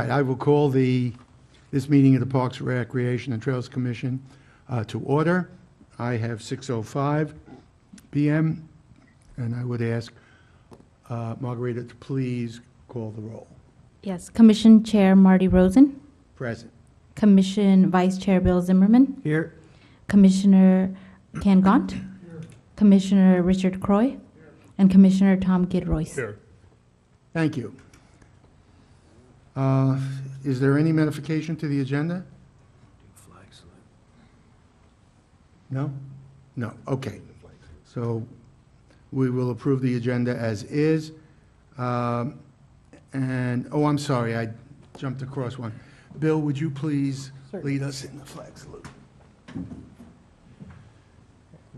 right, I will call this meeting of the Parks, Recreation, and Trails Commission to order. I have 6:05 p.m., and I would ask Margarita to please call the roll. Yes, Commission Chair Marty Rosen, Present. Commission Vice Chair Bill Zimmerman, Here. Commissioner Ken Gaunt, Commissioner Richard Croy, and Commissioner Tom Gidroyce. Here. Thank you. Is there any modification to the agenda? No? No, okay. So we will approve the agenda as is. And, oh, I'm sorry, I jumped across one. Bill, would you please lead us in the flag salute?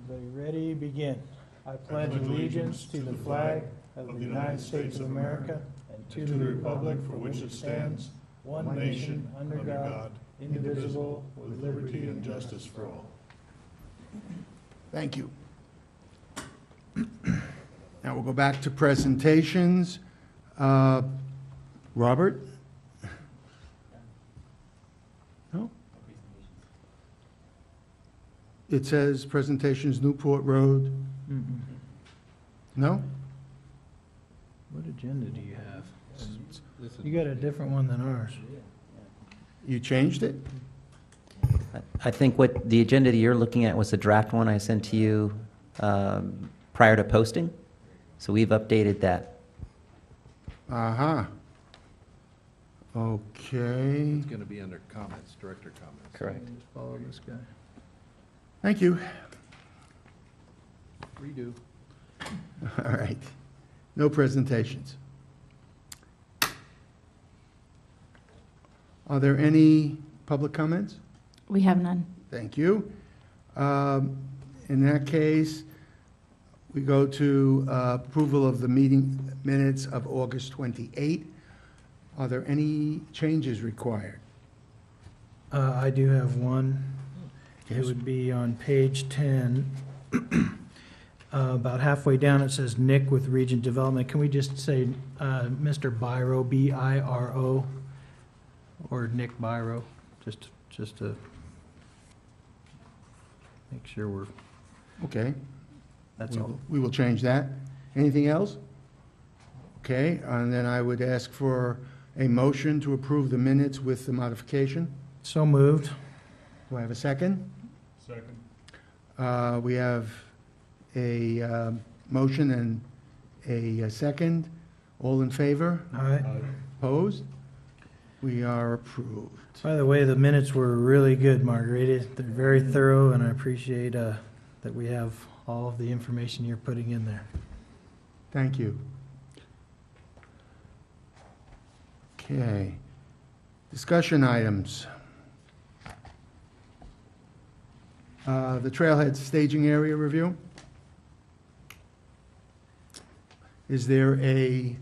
Everybody ready? Begin. I pledge allegiance to the flag of the United States of America and to the republic for which it stands, one nation, under God, indivisible, with liberty and justice for all. Thank you. Now we'll go back to presentations. Robert? No? It says presentations Newport Road. No? What agenda do you have? You got a different one than ours. You changed it? I think what the agenda that you're looking at was the draft one I sent to you prior to posting. So we've updated that. Uh-huh. Okay. It's going to be under comments, director comments. Correct. Just follow this guy. Thank you. Redo. All right. No presentations. Are there any public comments? We have none. Thank you. In that case, we go to approval of the meeting minutes of August 28. Are there any changes required? I do have one. It Yes. would be on page 10. About halfway down, it says Nick with Region Development. Can we just say Mr. Biro, B-I-R-O, or Nick Biro, just to make sure we're, Okay. that's all. We will change that. Anything else? Okay, and then I would ask for a motion to approve the minutes with the modification. So moved. Do I have a second? Second. We have a motion and a second. All in favor? All right. Opposed? We are approved. By the way, the minutes were really good, Margarita. They're very thorough, and I appreciate that we have all of the information you're putting in there. Thank you. Okay. Discussion items. The Trailhead Staging Area Review. Is there a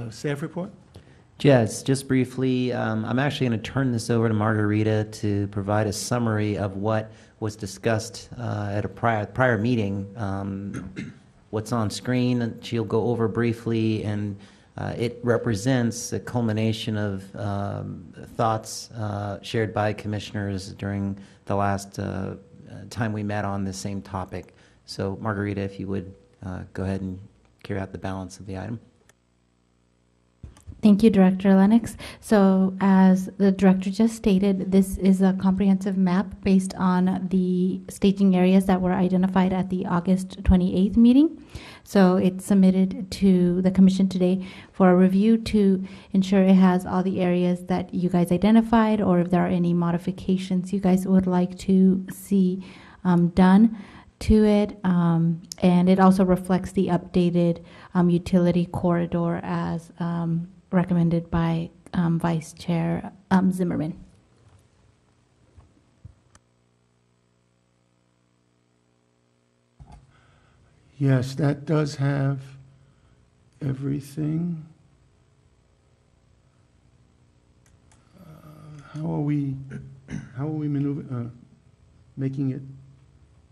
staff report? Yes, just briefly, I'm actually going to turn this over to Margarita to provide a summary of what was discussed at a prior meeting. What's on screen, she'll go over briefly, and it represents a culmination of thoughts shared by commissioners during the last time we met on the same topic. So Margarita, if you would go ahead and carry out the balance of the item. Thank you, Director Lennox. So as the director just stated, this is a comprehensive map based on the staging areas that were identified at the August 28th meeting. So it's submitted to the commission today for a review to ensure it has all the areas that you guys identified, or if there are any modifications you guys would like to see done to it. And it also reflects the updated utility corridor as recommended by Vice Chair Zimmerman. Yes, that does have everything. How are we making it,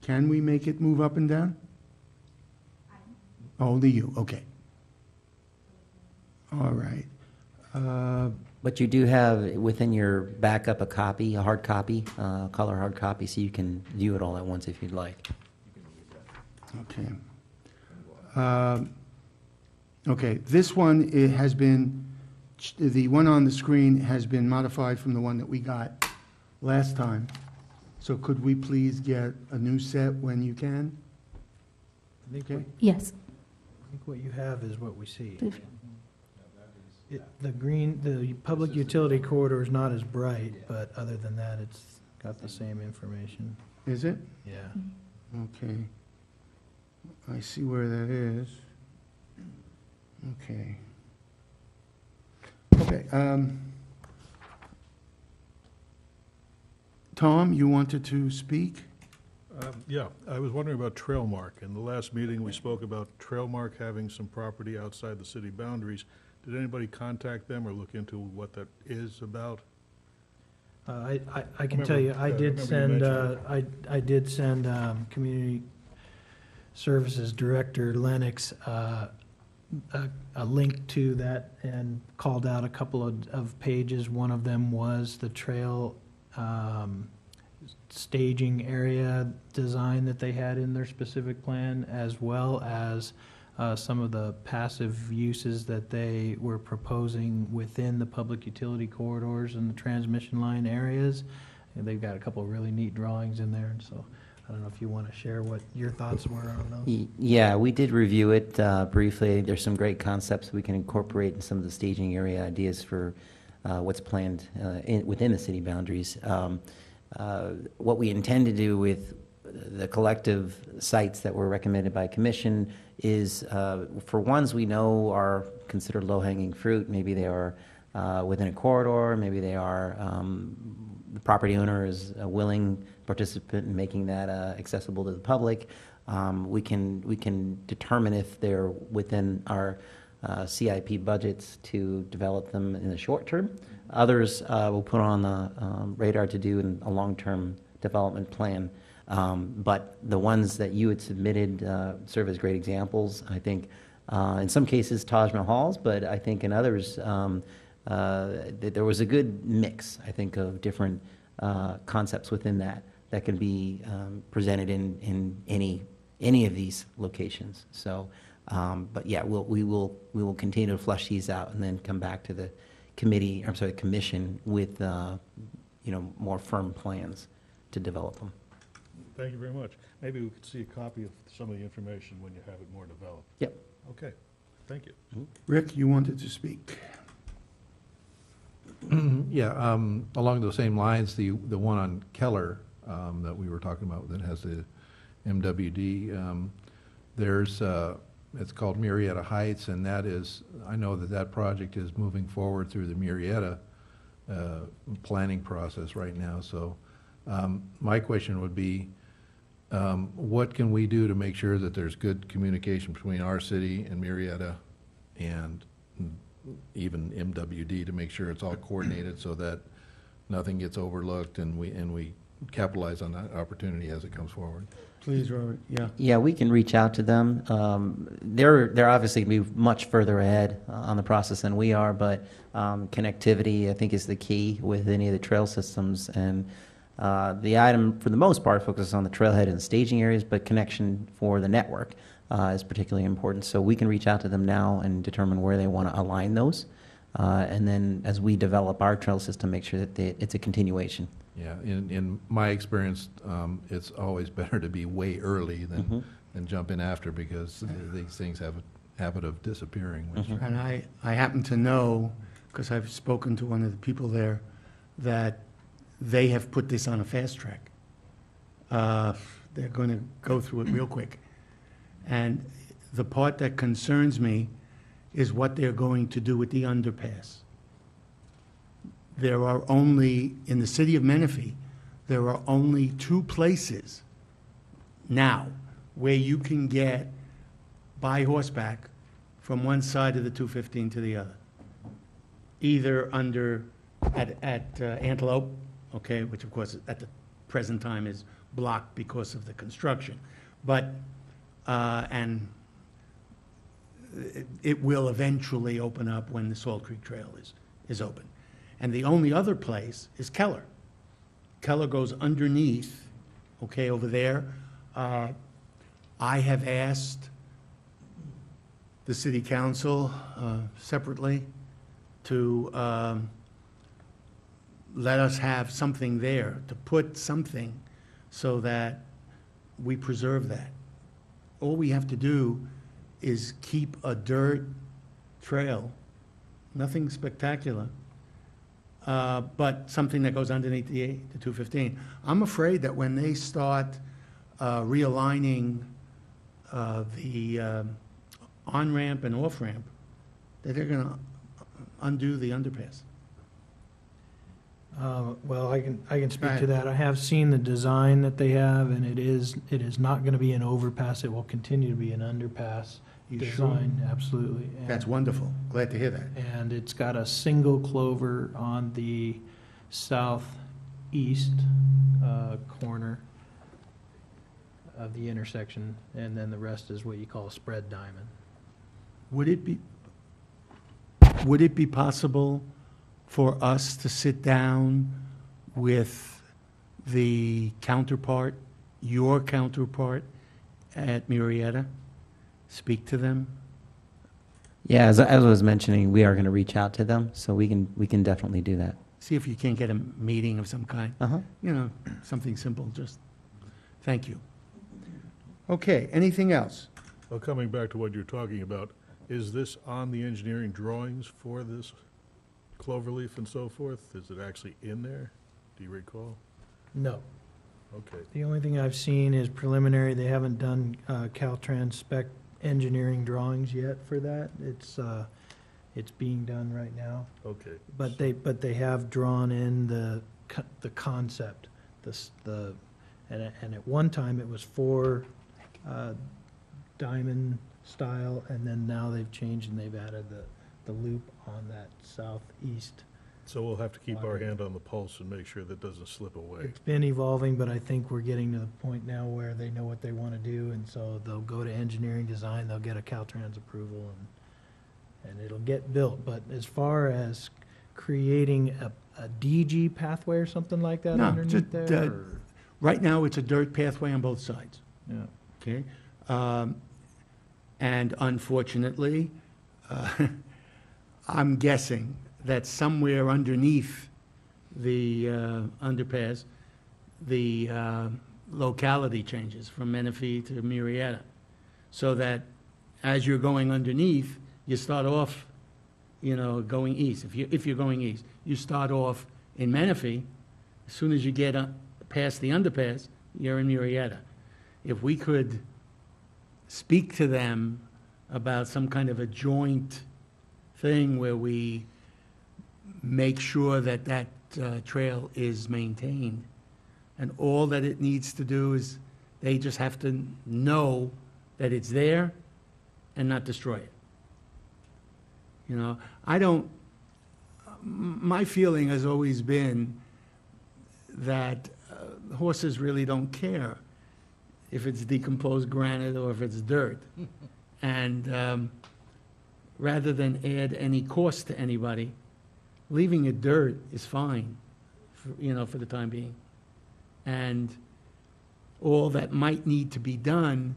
can we make it move up and down? Only you, okay. All right. But you do have within your backup a copy, a hard copy, color hard copy, so you can view it all at once if you'd like. Okay. Okay, this one, it has been, the one on the screen has been modified from the one that we got last time. So could we please get a new set when you can? I think Okay. Yes. what you have is what we see. Please. The green, the public utility corridor is not as bright, but other than that, it's got the same information. Is it? Yeah. Okay. I see where that is. Okay. Okay, Tom, you wanted to speak? Yeah, I was wondering about Trailmark. In the last meeting, we spoke about Trailmark having some property outside the city boundaries. Did anybody contact them or look into what that is about? I can tell you, I did send, I did send Community Services Director Lennox a link to that and called out a couple of pages. One of them was the trail staging area design that they had in their specific plan, as well as some of the passive uses that they were proposing within the public utility corridors and the transmission line areas. And they've got a couple of really neat drawings in there, and so I don't know if you want to share what your thoughts were on those. Yeah, we did review it briefly. There's some great concepts we can incorporate in some of the staging area ideas for what's planned within the city boundaries. What we intend to do with the collective sites that were recommended by commission is, for ones we know are considered low-hanging fruit, maybe they are within a corridor, maybe they are, the property owner is a willing participant in making that accessible to the public. We can determine if they're within our CIP budgets to develop them in the short term. Others we'll put on the radar to do in a long-term development plan. But the ones that you had submitted serve as great examples. I think in some cases Taj Mahals, but I think in others there was a good mix, I think, of different concepts within that can be presented in any of these locations. So, but yeah, we will continue to flush these out and then come back to the commission with more firm plans to develop them. Thank you very much. Maybe we could see a copy of some of the information when you have it more developed. Yep. Okay, thank you. Rick, you wanted to speak? Yeah, along those same lines, the one on Keller that we were talking about that has the MWD, there's, it's called Murrieta Heights, and that is, I know that project is moving forward through the Murrieta planning process right now. So my question would be, what can we do to make sure that there's good communication between our city and Murrieta and even MWD to make sure it's all coordinated so that nothing gets overlooked and we capitalize on that opportunity as it comes forward? Please, Robert, yeah. Yeah, we can reach out to them. They're obviously going to be much further ahead on the process than we are, but connectivity, I think, is the key with any of the trail systems. And the item, for the most part, focuses on the trailhead and staging areas, but connection for the network is particularly important. So we can reach out to them now and determine where they want to align those. And then as we develop our trail system, make sure that it's a continuation. Yeah, in my experience, it's always better to be way early than jump in after, because these things have a habit of disappearing. Which And I happen to know, because I've spoken to one of the people there, that they have put this on a fast track. They're going to go through it real quick. And the part that concerns me is what they're going to do with the underpass. There are only, in the city of Menifee, there are only 2 places now where you can get by horseback from one side of the 215 to the other. Either at Antelope, okay, which of course at the present time is blocked because of the construction. But, and it will eventually open up when the Salt Creek Trail is open. And the only other place is Keller. Keller goes underneath, okay, over there. I have asked the city council separately to let us have something there, to put something so that we preserve that. All we have to do is keep a dirt trail, nothing spectacular, but something that goes underneath the 215. I'm afraid that when they start realigning the on-ramp and off-ramp, that they're going to undo the underpass. Well, I can speak Right. to that. I have seen the design that they have, and it is not going to be an overpass. It will continue to be an underpass You sure? design, absolutely. And- That's wonderful. Glad to hear that. And it's got a single clover on the southeast corner of the intersection, and then the rest is what you call a spread diamond. Would it be possible for us to sit down with the counterpart, your counterpart at Murrieta, speak to them? Yeah, as I was mentioning, we are going to reach out to them, so we can definitely do that. See if you can't get a meeting of some kind. Uh-huh. You know, something simple, just, thank you. Okay, anything else? Well, coming back to what you're talking about, is this on the engineering drawings for this cloverleaf and so forth? Is it actually in there? Do you recall? No. Okay. The only thing I've seen is preliminary. They haven't done Caltrans spec engineering drawings yet for that. It's being done right now. Okay. But they have drawn in the concept, and at one time it was 4 diamond style, and then now they've changed and they've added the loop on that southeast. So we'll have to keep our hand on the pulse and make sure that doesn't slip away. It's been evolving, but I think we're getting to the point now where they know what they want to do, and so they'll go to engineering design, they'll get a Caltrans approval, and it'll get built. But as far as creating a DG pathway or something like that No, underneath just, there? or- Right now, it's a dirt pathway on both sides, Yeah. okay? And unfortunately, I'm guessing that somewhere underneath the underpass, the locality changes from Menifee to Murrieta. So that as you're going underneath, you start off, you know, going east. If you're going east, you start off in Menifee. As soon as you get past the underpass, you're in Murrieta. If we could speak to them about some kind of a joint thing where we make sure that that trail is maintained, and all that it needs to do is they just have to know that it's there and not destroy it. You know, my feeling has always been that horses really don't care if it's decomposed granite or if it's dirt. And rather than add any cost to anybody, leaving it dirt is fine, for the time being. And all that might need to be done,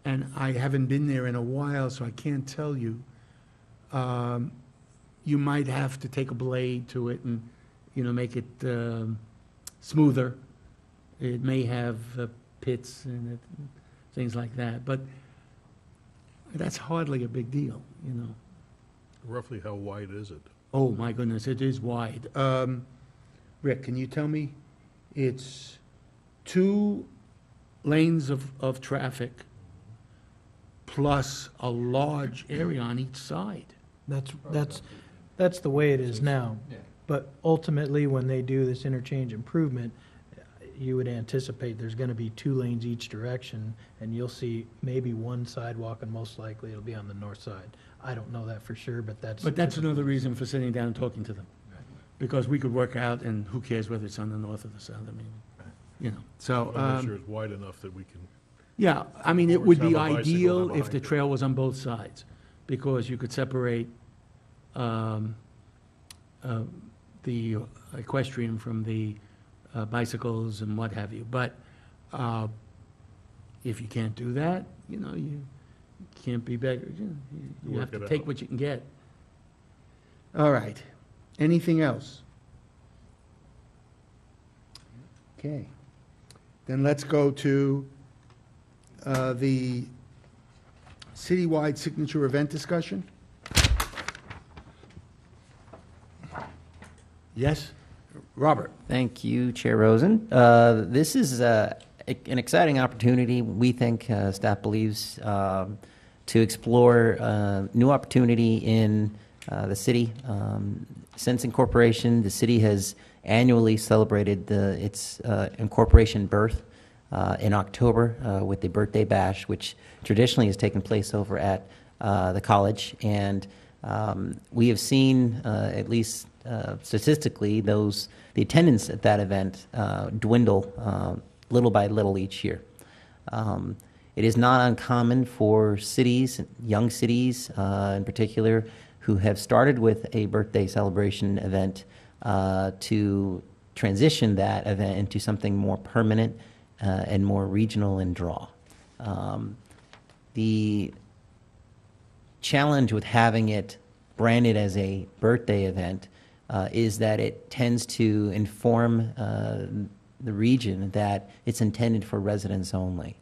and I haven't been there in a while, so I can't tell you, you might have to take a blade to it and, make it smoother. It may have pits in it, things like that, but that's hardly a big deal. Roughly how wide is it? Oh, my goodness, it is wide. Rick, can you tell me? It's 2 lanes of traffic plus a large area on each side. That's the way it is now. But ultimately, when they do this interchange improvement, you would anticipate there's going to be 2 lanes each direction, and you'll see maybe one sidewalk, and most likely it'll be on the north side. I don't know that for sure, but that's. But that's another reason for sitting down and talking to them. Because we could work out, and who cares whether it's on the north or the south, so. I'm not sure it's wide enough that we can, Yeah, I mean, it would be Have a bicycle ideal down if the behind it. trail was on both sides, because you could separate the equestrian from the bicycles and what have you. But if you can't do that, you can't be beggars. You have Work to it take out. what you can get. All right. Anything else? Okay. Then let's go to the citywide signature event discussion. Yes? Robert? Thank you, Chair Rosen. This is an exciting opportunity, we think, staff believes, to explore new opportunity in the city. Since incorporation, the city has annually celebrated its incorporation birth in October with the birthday bash, which traditionally has taken place over at the college. And we have seen, at least statistically, the attendance at that event dwindle little by little each year. It is not uncommon for cities, young cities in particular, who have started with a birthday celebration event to transition that event into something more permanent and more regional in draw. The challenge with having it branded as a birthday event is that it tends to inform the region that it's intended for residents only.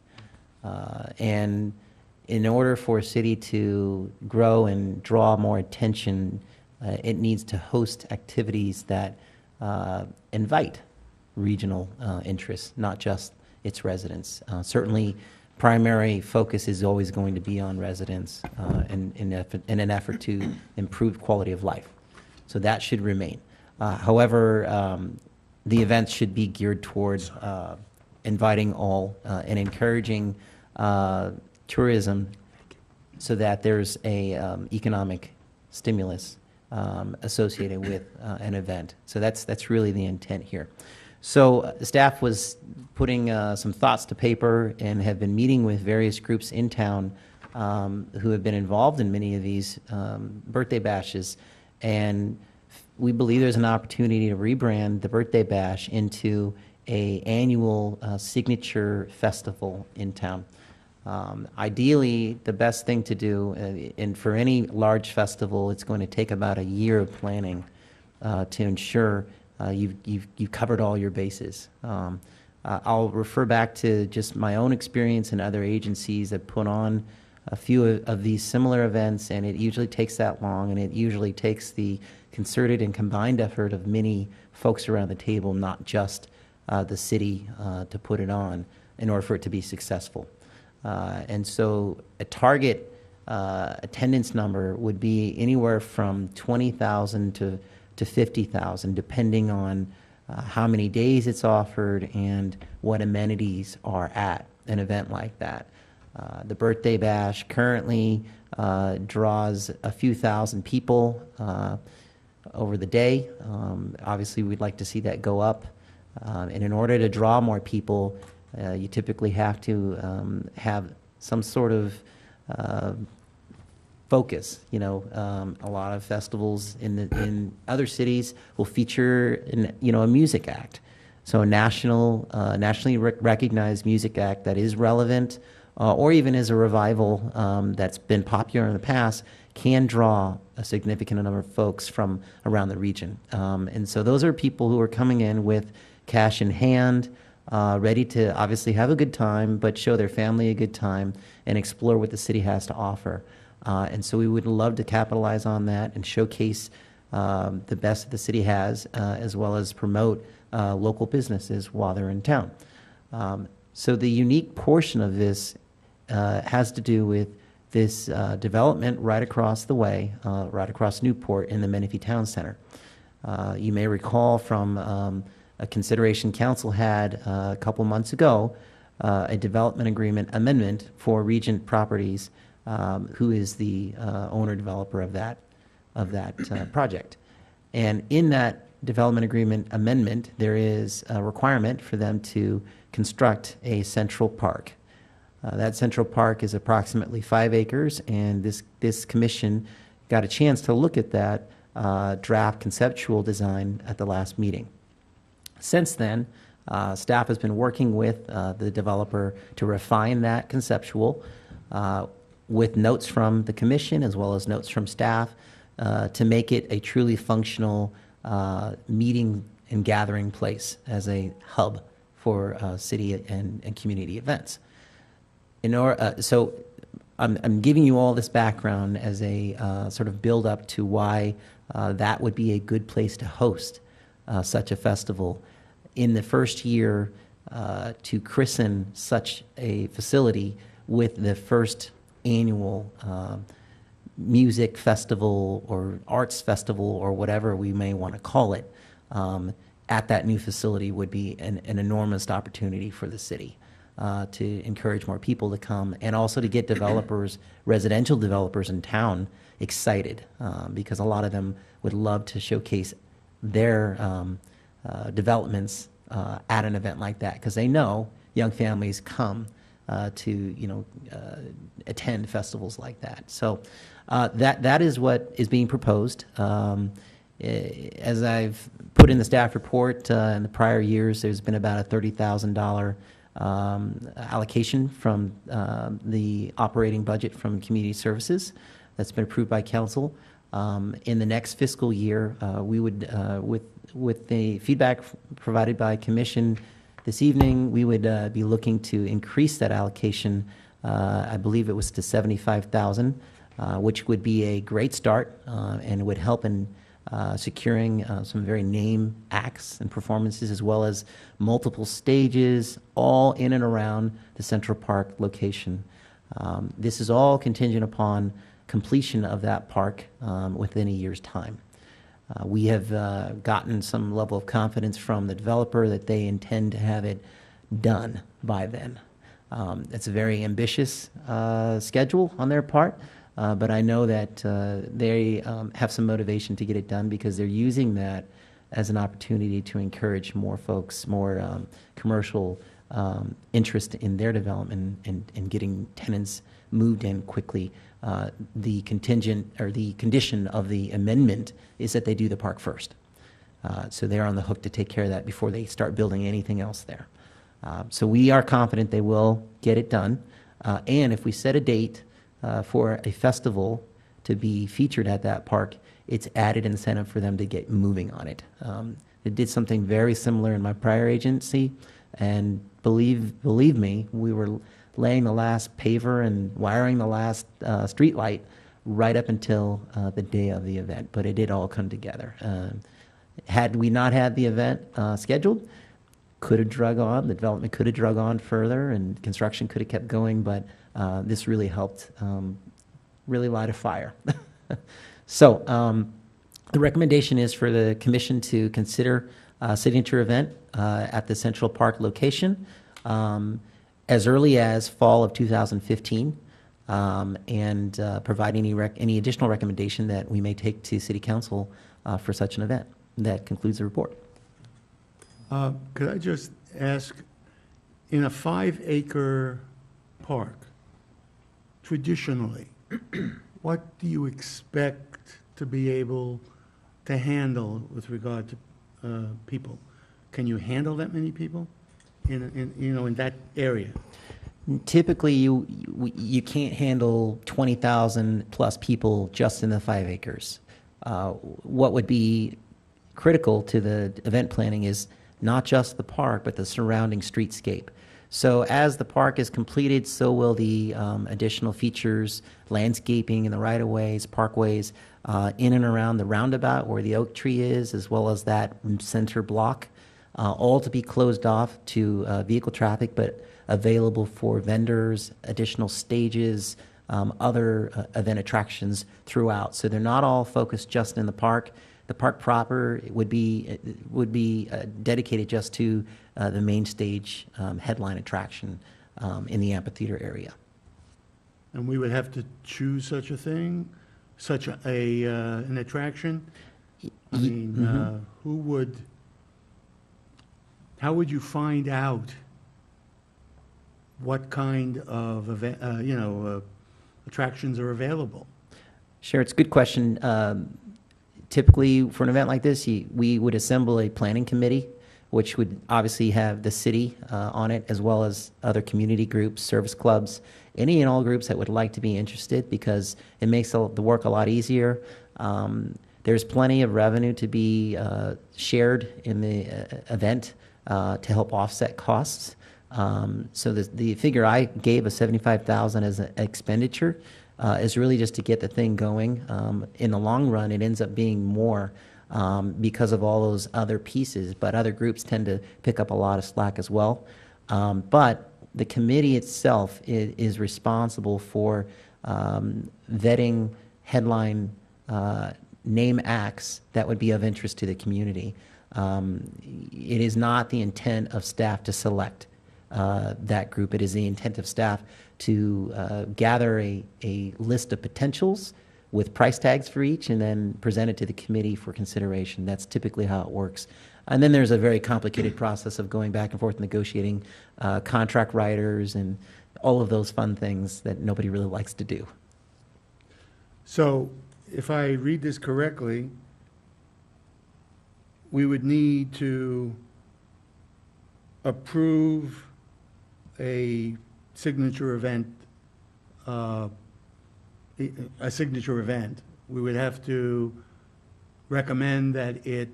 And in order for a city to grow and draw more attention, it needs to host activities that invite regional interests, not just its residents. Certainly, primary focus is always going to be on residents in an effort to improve quality of life. So that should remain. However, the events should be geared towards inviting all and encouraging tourism so that there's a economic stimulus associated with an event. So that's really the intent here. So the staff was putting some thoughts to paper and have been meeting with various groups in town who have been involved in many of these birthday bashes. And we believe there's an opportunity to rebrand the birthday bash into an annual signature festival in town. Ideally, the best thing to do, and for any large festival, it's going to take about a year of planning to ensure you've covered all your bases. I'll refer back to just my own experience and other agencies that put on a few of these similar events, and it usually takes that long, and it usually takes the concerted and combined effort of many folks around the table, not just the city, to put it on in order for it to be successful. And so a target attendance number would be anywhere from 20,000 to 50,000, depending on how many days it's offered and what amenities are at an event like that. The birthday bash currently draws a few thousand people over the day. Obviously, we'd like to see that go up. And in order to draw more people, you typically have to have some sort of focus. A lot of festivals in other cities will feature a music act. So a nationally recognized music act that is relevant, or even as a revival that's been popular in the past, can draw a significant number of folks from around the region. And so those are people who are coming in with cash in hand, ready to obviously have a good time, but show their family a good time and explore what the city has to offer. And so we would love to capitalize on that and showcase the best that the city has, as well as promote local businesses while they're in town. So the unique portion of this has to do with this development right across the way, right across Newport in the Menifee Town Center. You may recall from a consideration council had a couple months ago, a development agreement amendment for Regent Properties, who is the owner-developer of that project. And in that development agreement amendment, there is a requirement for them to construct a central park. That central park is approximately 5 acres, and this commission got a chance to look at that draft conceptual design at the last meeting. Since then, staff has been working with the developer to refine that conceptual with notes from the commission as well as notes from staff to make it a truly functional meeting and gathering place as a hub for city and community events. So I'm giving you all this background as a sort of build up to why that would be a good place to host such a festival. In the first year, to christen such a facility with the first annual music festival or arts festival or whatever we may want to call it at that new facility would be an enormous opportunity for the city to encourage more people to come and also to get developers, residential developers in town excited because a lot of them would love to showcase their developments at an event like that because they know young families come to attend festivals like that. So that is what is being proposed. As I've put in the staff report in the prior years, there's been about a $30,000 allocation from the operating budget from community services that's been approved by council. In the next fiscal year, we would, with the feedback provided by commission this evening, we would be looking to increase that allocation. I believe it was to $75,000, which would be a great start and would help in securing some very name acts and performances as well as multiple stages all in and around the Central Park location. This is all contingent upon completion of that park within a year's time. We have gotten some level of confidence from the developer that they intend to have it done by then. It's a very ambitious schedule on their part, but I know that they have some motivation to get it done because they're using that as an opportunity to encourage more folks, more commercial interest in their development and getting tenants moved in quickly. The contingent or the condition of the amendment is that they do the park first. So they're on the hook to take care of that before they start building anything else there. So we are confident they will get it done. And if we set a date for a festival to be featured at that park, it's added incentive for them to get moving on it. It did something very similar in my prior agency, and believe me, we were laying the last paver and wiring the last street light right up until the day of the event, but it did all come together. Had we not had the event scheduled, could have drug on, the development could have drug on further, and construction could have kept going, but this really helped really light a fire. So the recommendation is for the commission to consider a signature event at the Central Park location as early as fall of 2015 and provide any additional recommendation that we may take to City Council for such an event. That concludes the report. Could I just ask, in a 5-acre park, traditionally, what do you expect to be able to handle with regard to people? Can you handle that many people in that area? Typically, you can't handle 20,000 plus people just in the 5 acres. What would be critical to the event planning is not just the park, but the surrounding streetscape. So as the park is completed, so will the additional features, landscaping in the right-of-ways, parkways, in and around the roundabout where the oak tree is, as well as that center block, all to be closed off to vehicle traffic, but available for vendors, additional stages, other event attractions throughout. So they're not all focused just in the park. The park proper would be dedicated just to the main stage headline attraction in the amphitheater area. And we would have to choose such a thing, such an attraction? I mean, how would you find out what kind of attractions are available? Sure, it's a good question. typically, for an event like this, we would assemble a planning committee, which would obviously have the city on it, as well as other community groups, service clubs, any and all groups that would like to be interested, because it makes the work a lot easier. There's plenty of revenue to be shared in the event to help offset costs. So the figure I gave of $75,000 as an expenditure is really just to get the thing going. In the long run, it ends up being more because of all those other pieces, but other groups tend to pick up a lot of slack as well. But the committee itself is responsible for vetting headline name acts that would be of interest to the community. It is not the intent of staff to select that group. It is the intent of staff to gather a list of potentials with price tags for each and then present it to the committee for consideration. That's typically how it works. And then there's a very complicated process of going back and forth negotiating contract writers and all of those fun things that nobody really likes to do. So if I read this correctly, we would need to approve a signature event, a signature event. We would have to recommend that it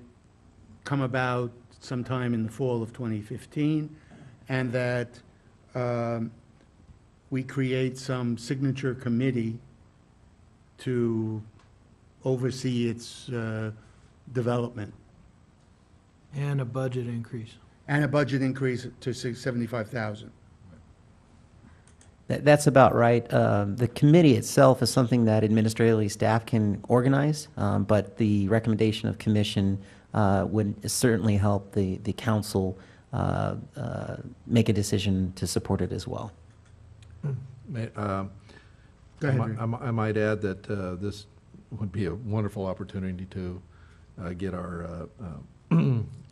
come about sometime in the fall of 2015, and that we create some signature committee to oversee its development. And a budget increase. And a budget increase to 75,000. That's about right. The committee itself is something that administratively staff can organize, but the recommendation of commission would certainly help the council make a decision to support it as well. Go ahead, Rick. I might add that this would be a wonderful opportunity to get our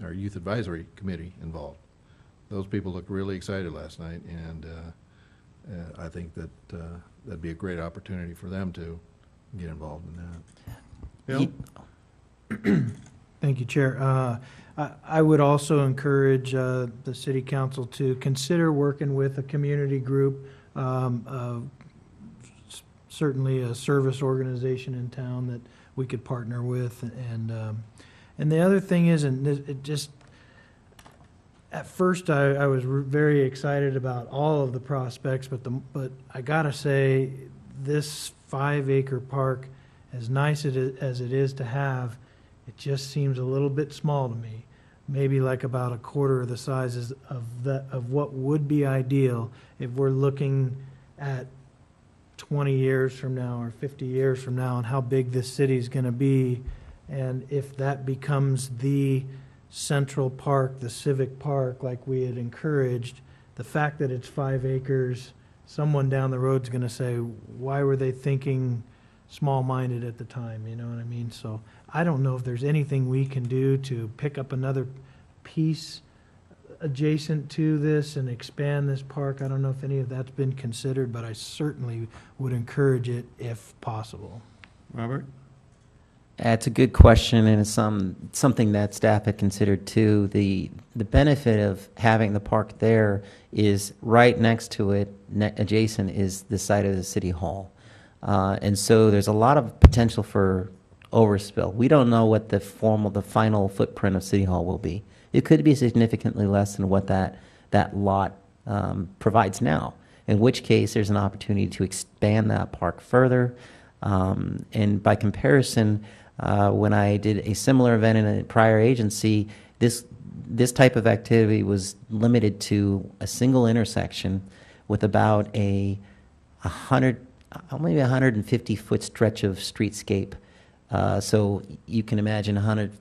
our youth advisory committee involved. Those people looked really excited last night, and I think that that'd be a great opportunity for them to get involved in that. Bill? Thank you, Chair. I would also encourage the city council to consider working with a community group, certainly a service organization in town that we could partner with. And the other thing is, and it just, at first I was very excited about all of the prospects, but I gotta say, this 5-acre park, as nice as it is to have, it just seems a little bit small to me. Maybe like about a quarter of the sizes of what would be ideal if we're looking at 20 years from now or 50 years from now and how big this city is going to be. And if that becomes the central park, the civic park, like we had encouraged, the fact that it's 5 acres, someone down the road is going to say, why were they thinking small-minded at the time? You know what I mean? So I don't know if there's anything we can do to pick up another piece adjacent to this and expand this park. I don't know if any of that's been considered, but I certainly would encourage it if possible. Robert? It's a good question, and it's something that staff had considered too. The benefit of having the park there is right next to it, adjacent, is the site of the city hall. And so there's a lot of potential for overspill. We don't know what the final footprint of City Hall will be. It could be significantly less than what that lot provides now, in which case there's an opportunity to expand that park further. And by comparison, when I did a similar event in a prior agency, this type of activity was limited to a single intersection with about maybe 150-foot stretch of streetscape. So you can imagine the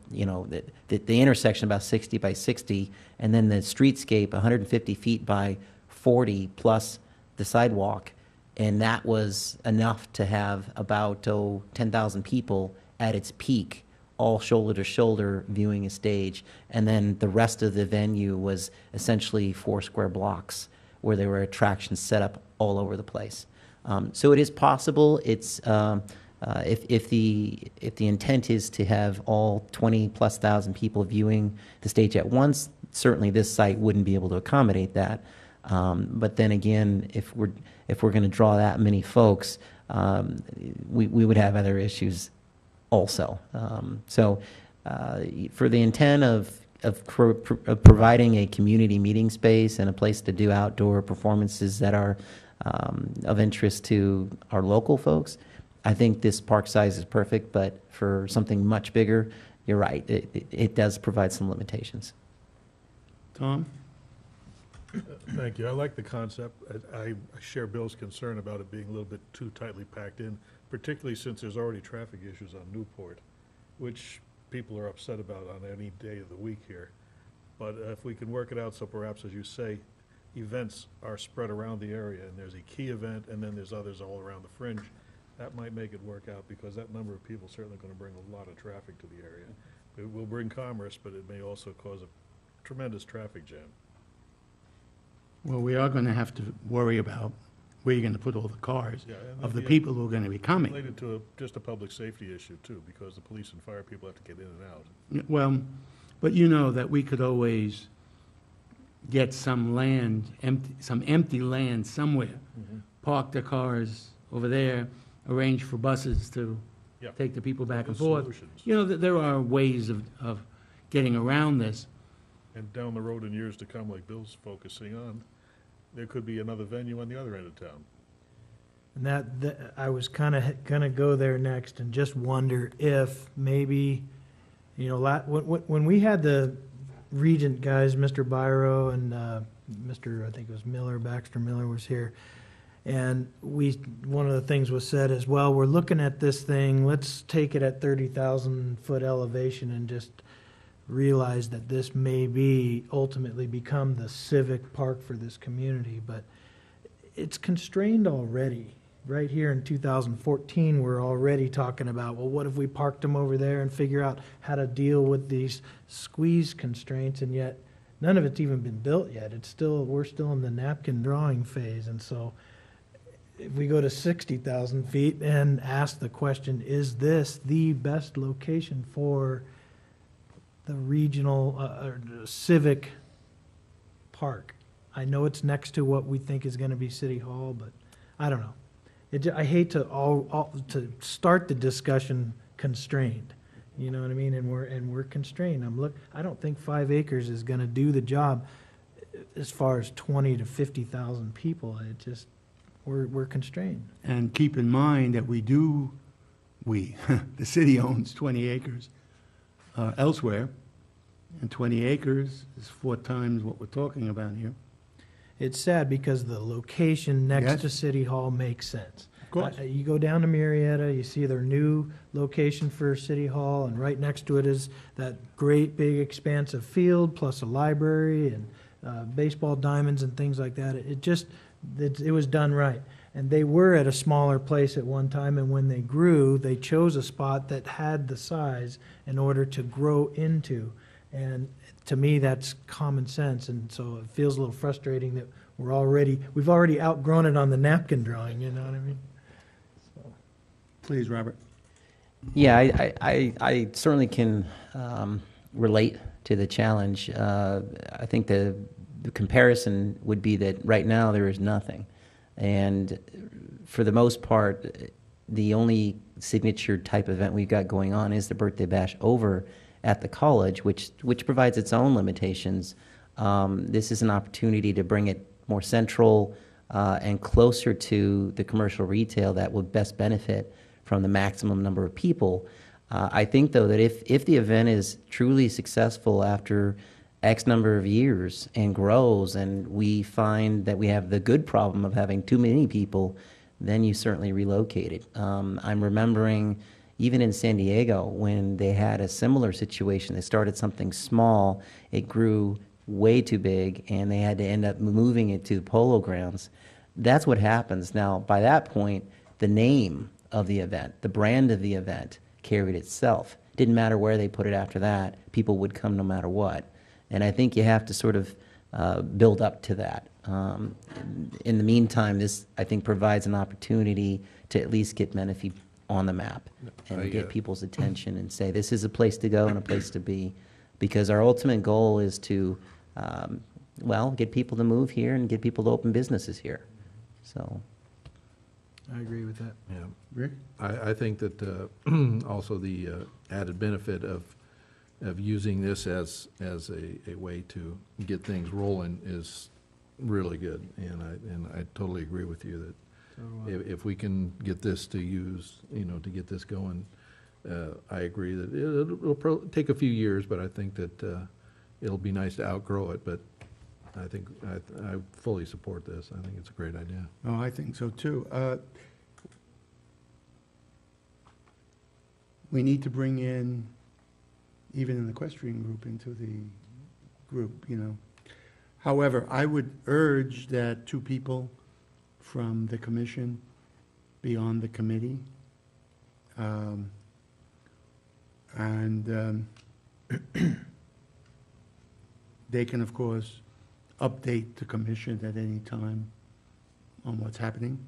intersection about 60 by 60, and then the streetscape 150 feet by 40 plus the sidewalk, and that was enough to have about 10,000 people at its peak, all shoulder to shoulder viewing a stage, and then the rest of the venue was essentially 4 square blocks where there were attractions set up all over the place. So it is possible. It's If the intent is to have all 20+ thousand people viewing the stage at once, certainly this site wouldn't be able to accommodate that. But then again, if we're going to draw that many folks, we would have other issues also. For the intent of providing a community meeting space and a place to do outdoor performances that are of interest to our local folks, I think this park size is perfect, but for something much bigger, you're right, it does provide some limitations. Tom? Thank you. I like the concept. I share Bill's concern about it being a little bit too tightly packed in, particularly since there's already traffic issues on Newport, which people are upset about on any day of the week here. But if we can work it out, so perhaps, as you say, events are spread around the area, and there's a key event, and then there's others all around the fringe, that might make it work out, because that number of people is certainly going to bring a lot of traffic to the area. It will bring commerce, but it may also cause a tremendous traffic jam. Well, we are going to have to worry about where you're going to put all the cars Yeah, and of the the- people who are going to be coming. Related to just a public safety issue, too, because the police and fire people have to get in and out. Well, but you know that we could always get some land, some empty land somewhere, park the cars over there, arrange for buses to Yeah. take the people back and There's forth. solutions. You know, that there are ways of getting around this. And down the road in years to come, like Bill's focusing on, there could be another venue on the other end of town. And that I was kind of going to go there next and just wonder if maybe, you know, when we had the Regent guys, Mr. Byro and Mr. I think it was Miller, Baxter Miller was here, and one of the things was said as well, we're looking at this thing, let's take it at 30,000 foot elevation and just realize that this may ultimately become the civic park for this community, but it's constrained already. Right here in 2014, we're already talking about, well, what if we parked them over there and figure out how to deal with these squeeze constraints, and yet none of it's even been built yet. We're still in the napkin drawing phase, and so if we go to 60,000 feet and ask the question, is this the best location for the regional or civic park? I know it's next to what we think is going to be City Hall, but I don't know. I hate to to start the discussion constrained. You know what I mean? And we're constrained. I don't think 5 acres is going to do the job as far as 20 to 50,000 people. We're constrained. And keep in mind that the city owns 20 acres elsewhere, and 20 acres is 4 times what we're talking about here. It's sad because the location next Yes. to City Hall makes sense. Of course. You go down to Marietta, you see their new location for City Hall, and right next to it is that great big expansive field, plus a library and baseball diamonds and things like that. It was done right. And they were at a smaller place at one time, and when they grew, they chose a spot that had the size in order to grow into. And to me, that's common sense, and so it feels a little frustrating that we've already outgrown it on the napkin drawing, you know what I mean? Please, Robert. Yeah, I certainly can relate to the challenge. I think the comparison would be that right now there is nothing. And for the most part, the only signature type event we've got going on is the birthday bash over at the college, which provides its own limitations. This is an opportunity to bring it more central and closer to the commercial retail that would best benefit from the maximum number of people. I think, though, that if the event is truly successful after X number of years and grows, and we find that we have the good problem of having too many people, then you certainly relocate it. I'm remembering even in San Diego, when they had a similar situation, they started something small, it grew way too big, and they had to end up moving it to the Polo Grounds. That's what happens. Now, by that point, the name of the event, the brand of the event, carried itself. Didn't matter where they put it after that, people would come no matter what. And I think you have to sort of build up to that. In the meantime, this, I think, provides an opportunity to at least get Menifee on the map I, and get uh, people's attention and say, this is a place to go and a place to be. Because our ultimate goal is to, well, get people to move here and get people to open businesses here. So, I agree with that. Yeah. Rick? I think that also the added benefit of using this as a way to get things rolling is really good. And I totally agree with you that if we can get this to use, to get this going, I agree that it'll take a few years, but I think that it'll be nice to outgrow it. But I think I fully support this. I think it's a great idea. Oh, I think so too. We need to bring in, even an equestrian group into the group, However, I would urge that 2 people from the commission be on the committee. And they can, of course, update the commission at any time on what's happening.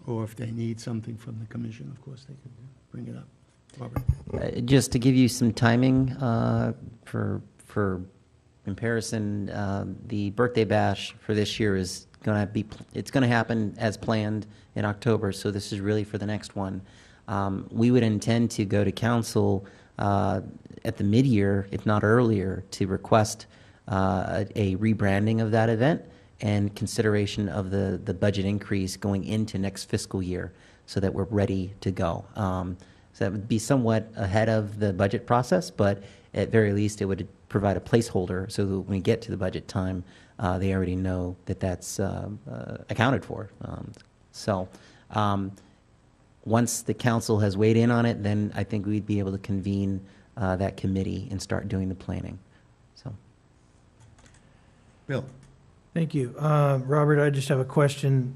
Or if they need something from the commission, of course, they can bring it up. Robert? just to give you some timing for comparison, the birthday bash for this year is going to it's going to happen as planned in October, so this is really for the next one. We would intend to go to council at the mid-year, if not earlier, to request a rebranding of that event and consideration of the budget increase going into next fiscal year so that we're ready to go. So that would be somewhat ahead of the budget process, but at very least it would provide a placeholder so that when we get to the budget time, they already know that that's accounted for. Once the council has weighed in on it, then I think we'd be able to convene that committee and start doing the planning. So, Bill? Thank you. Robert, I just have a question.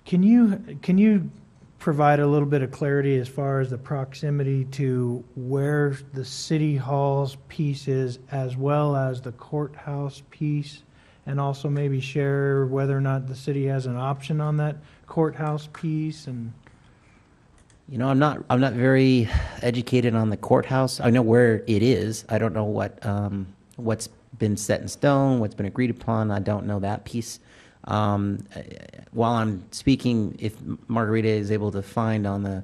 Can you provide a little bit of clarity as far as the proximity to where the city hall's piece is as well as the courthouse piece? And also maybe share whether or not the city has an option on that courthouse piece and... I'm not very educated on the courthouse. I know where it is. I don't know what's been set in stone, what's been agreed upon. I don't know that piece. While I'm speaking, if Margarita is able to find on the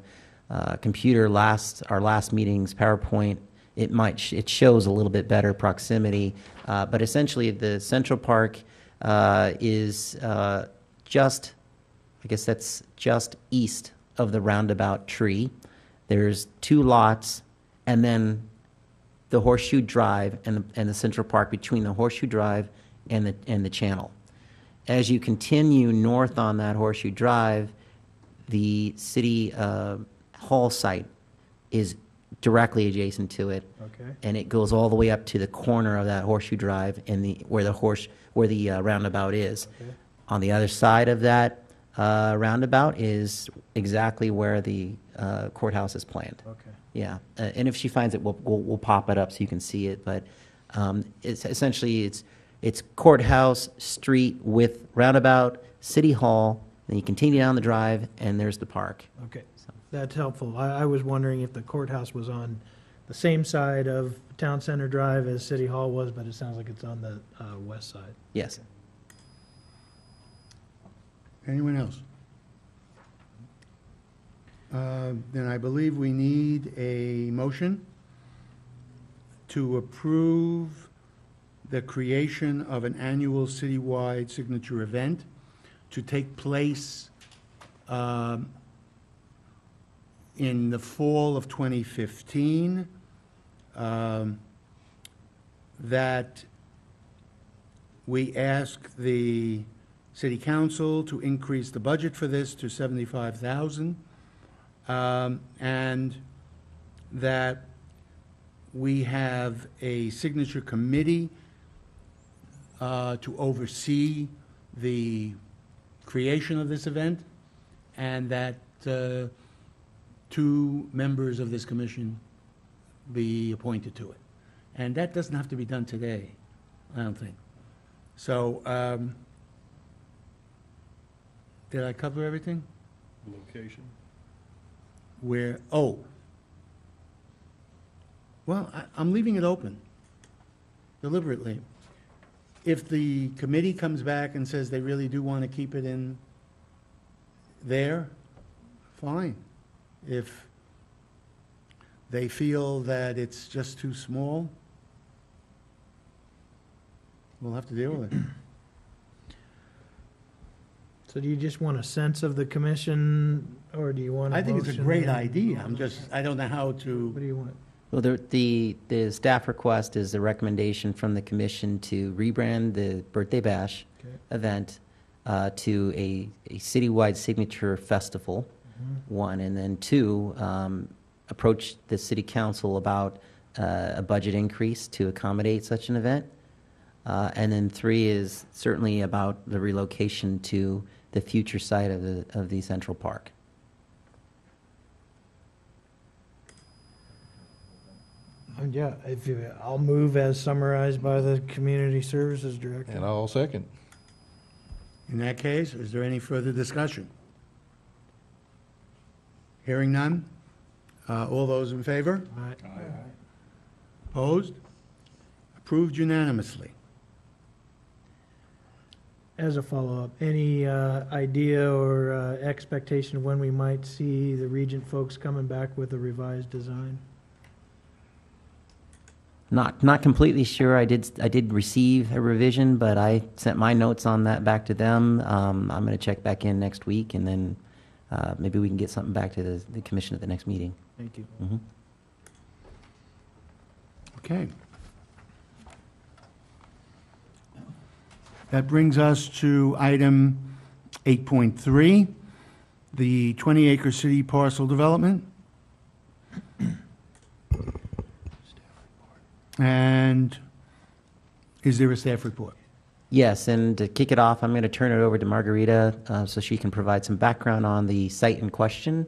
computer our last meeting's PowerPoint, it shows a little bit better proximity. But essentially, the Central Park is just, I guess that's just east of the roundabout tree. There's 2 lots, and then the Horseshoe Drive and the Central Park between the Horseshoe Drive and the channel. As you continue north on that Horseshoe Drive, the city hall site is directly adjacent to it. Okay. And it goes all the way up to the corner of that Horseshoe Drive and where the roundabout is. Okay. On the other side of that roundabout is exactly where the courthouse is planned. Okay. Yeah, and if she finds it, we'll pop it up so you can see it. But it's essentially it's courthouse, street with roundabout, city hall. Then you continue down the drive, and there's the park. Okay, that's helpful. I was wondering if the courthouse was on the same side of Town Center Drive as City Hall was, but it sounds like it's on the west side. Yes. Anyone else? Then I believe we need a motion to approve the creation of an annual citywide signature event to take place in the fall of 2015, that we ask the city council to increase the budget for this to $75,000, and that we have a signature committee to oversee the creation of this event, and that 2 members of this commission be appointed to it. And that doesn't have to be done today, I don't think. So, did I cover everything? Location? where, oh. Well, I'm leaving it open deliberately. If the committee comes back and says they really do want to keep it in there, fine. If they feel that it's just too small, we'll have to deal with it. So do you just want a sense of the commission, or do you want a I think it's a motion? great idea. I don't know how What to, do you want? Well, the staff request is a recommendation from the commission to rebrand the Birthday Bash Okay. event to a citywide signature festival, Mm-hmm. one, and then two, approach the city council about a budget increase to accommodate such an event. And then three is certainly about the relocation to the future site of the Central Park. Yeah, I'll move as summarized by the Community Services Director. And I'll second. in that case, is there any further discussion? Hearing none? All those in favor? All right. Opposed? Approved unanimously. As a follow-up, any idea or expectation of when we might see the Regent folks coming back with a revised design? Not completely sure. I did receive a revision, but I sent my notes on that back to them. I'm going to check back in next week, and then maybe we can get something back to the commission at the next meeting. Thank you. Mhm. Okay. That brings us to item 8.3, the 20-acre city parcel development. And is there a staff report? Yes, and to kick it off, I'm going to turn it over to Margarita so she can provide some background on the site in question.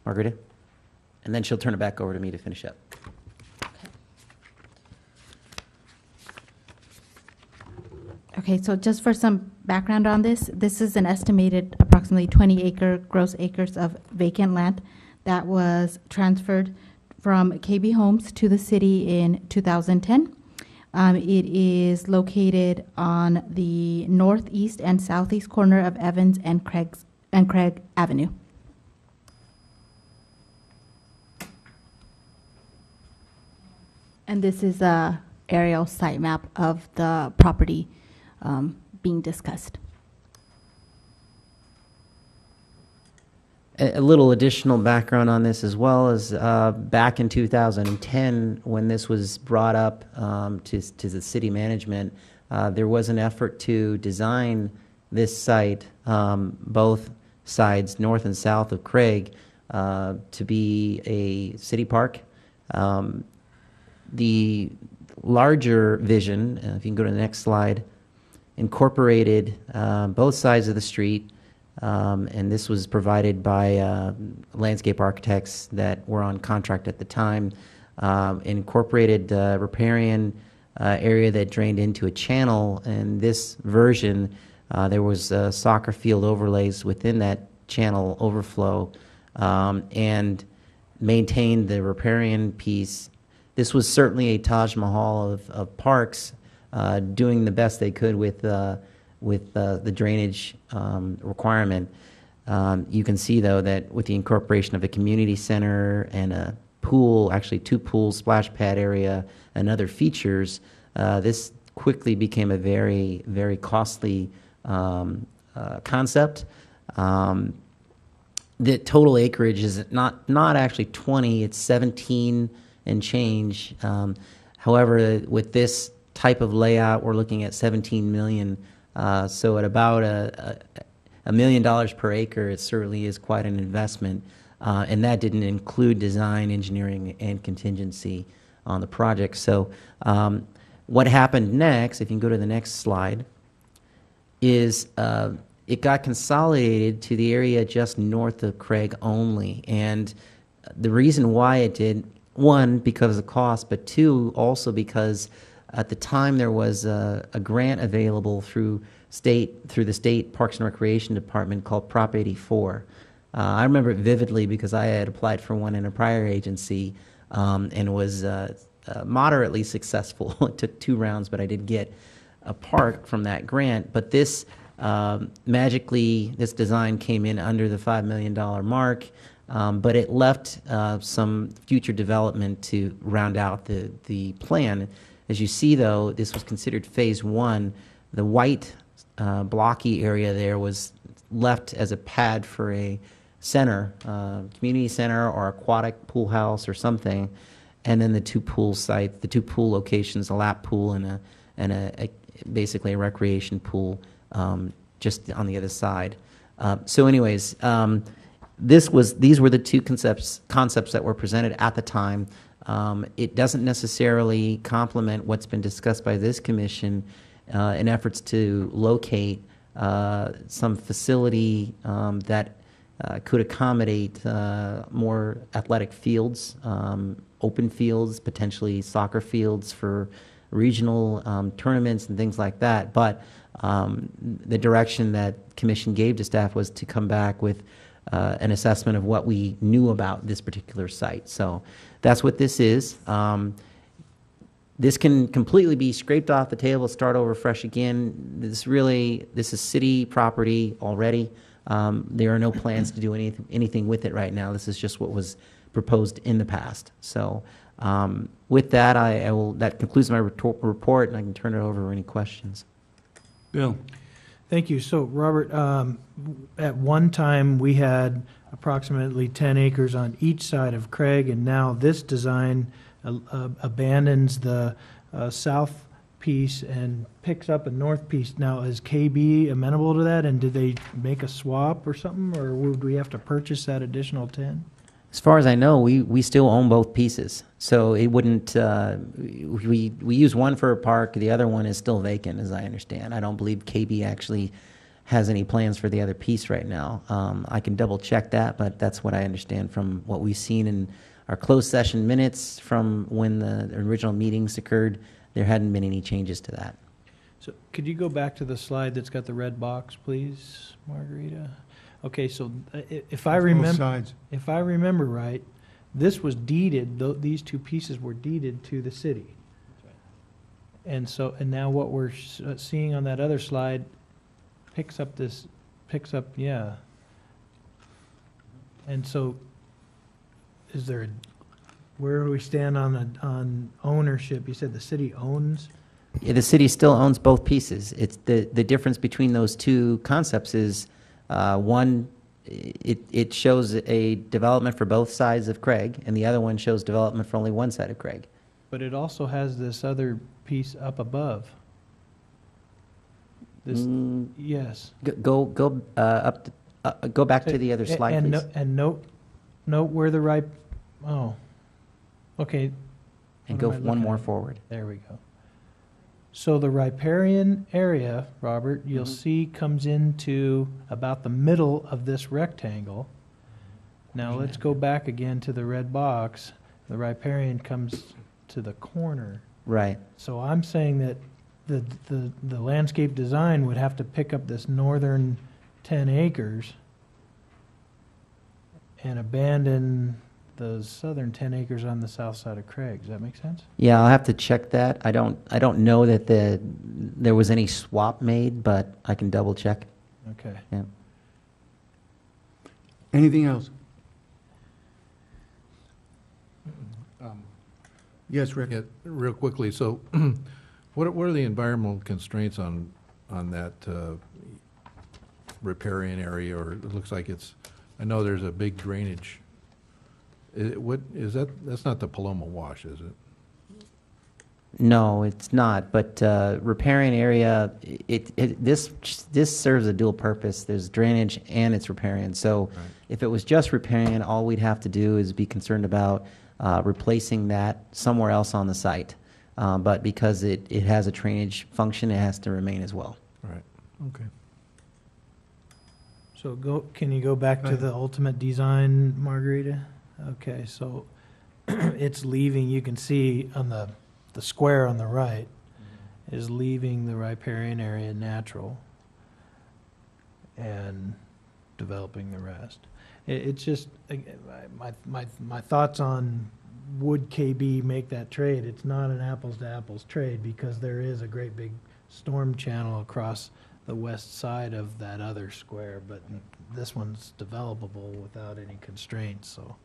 Margarita? And then she'll turn it back over to me to finish up. Okay, so just for some background on this, this is an estimated approximately 20 gross acres of vacant land that was transferred from KB Homes to the city in 2010. It is located on the northeast and southeast corner of Evans and Craig Avenue. And this is a aerial site map of the property being discussed. A little additional background on this as well is back in 2010, when this was brought up to the city management, there was an effort to design this site, both sides, north and south of Craig, to be a city park. The larger vision, if you can go to the next slide, incorporated both sides of the street. And this was provided by landscape architects that were on contract at the time. Incorporated riparian area that drained into a channel. In this version, there was soccer field overlays within that channel overflow, and maintained the riparian piece. This was certainly a Taj Mahal of parks, doing the best they could with the drainage requirement. You can see, though, that with the incorporation of a community center and a pool, actually two pools, splash pad area, and other features, this quickly became a very, very costly concept. The total acreage is not actually 20, it's 17 and change. However, with this type of layout, we're looking at 17 million. So at about $1 million per acre, it certainly is quite an investment. And that didn't include design, engineering, and contingency on the project. So what happened next, if you can go to the next slide, is it got consolidated to the area just north of Craig only. And the reason why it did, one, because of the cost, but two, also because at the time there was a grant available through the state Parks and Recreation Department called Prop 84. I remember it vividly because I had applied for one in a prior agency and was moderately successful. It took 2 rounds, but I did get a park from that grant. But this magically, this design came in under the $5 million mark, but it left some future development to round out the plan. As you see, though, this was considered phase 1. The white blocky area there was left as a pad for a center, community center or aquatic pool house or something, and then the 2 pool sites, the 2 pool locations, a lap pool and a basically a recreation pool just on the other side. So anyways, these were the 2 concepts that were presented at the time. It doesn't necessarily complement what's been discussed by this commission in efforts to locate some facility that could accommodate more athletic fields, open fields, potentially soccer fields for regional tournaments and things like that. But the direction that commission gave to staff was to come back with an assessment of what we knew about this particular site. So that's what this is. This can completely be scraped off the table, start over fresh again. This is city property already. There are no plans to do anything with it right now. This is just what was proposed in the past. So with that, that concludes my report, and I can turn it over for any questions. Bill? Thank you. So, Robert, at one time, we had approximately 10 acres on each side of Craig, and now this design abandons the south piece and picks up a north piece. Now, is KB amenable to that, and did they make a swap or something, or would we have to purchase that additional 10? As far as I know, we still own both pieces, so it wouldn't. We use one for a park, the other one is still vacant, as I understand. I don't believe KB actually has any plans for the other piece right now. I can double check that, but that's what I understand from what we've seen in our closed session minutes from when the original meetings occurred. There hadn't been any changes to that. So could you go back to the slide that's got the red box, please, Margarita? Okay, so if I Both remember, sides. if I remember right, this was deeded, these 2 pieces were deeded to the city. And so, and now what we're seeing on that other slide picks up, yeah. And so, where do we stand on ownership? You said the city owns? Yeah, the city still owns both pieces. It's the difference between those 2 concepts is one, it shows a development for both sides of Craig, and the other one shows development for only one side of Craig. But it also has this other piece up above. This, yes. Go up. Go back to the other slide, and please. And note where the okay. And What go am I one looking more at? forward. There we go. So the riparian area, Robert, you'll see comes into about the middle of this rectangle. Now let's go back again to the red box. The riparian comes to the corner. Right. So I'm saying that the landscape design would have to pick up this northern 10 acres and abandon the southern 10 acres on the south side of Craig. Does that make sense? Yeah, I'll have to check that. I don't know that there was any swap made, but I can double check. Okay. Yeah. Anything else? Yes, Rick? Yeah, real quickly, so what are the environmental constraints on that riparian area, or it looks like I know there's a big drainage. What is that? That's not the Paloma Wash, is it? No, it's not. But riparian area, this serves a dual purpose. There's drainage and it's riparian. So Right. if it was just riparian, all we'd have to do is be concerned about replacing that somewhere else on the site. But because it has a drainage function, it has to remain as well. Right, okay. So can you go back Go to ahead. the ultimate design, Margarita? Okay, so it's leaving, you can see on the square on the right is leaving the riparian area natural and developing the rest. It's just, my thoughts on would KB make that trade? It's not an apples to apples trade because there is a great big storm channel across the west side of that other square, but this one's developable without any constraints, so.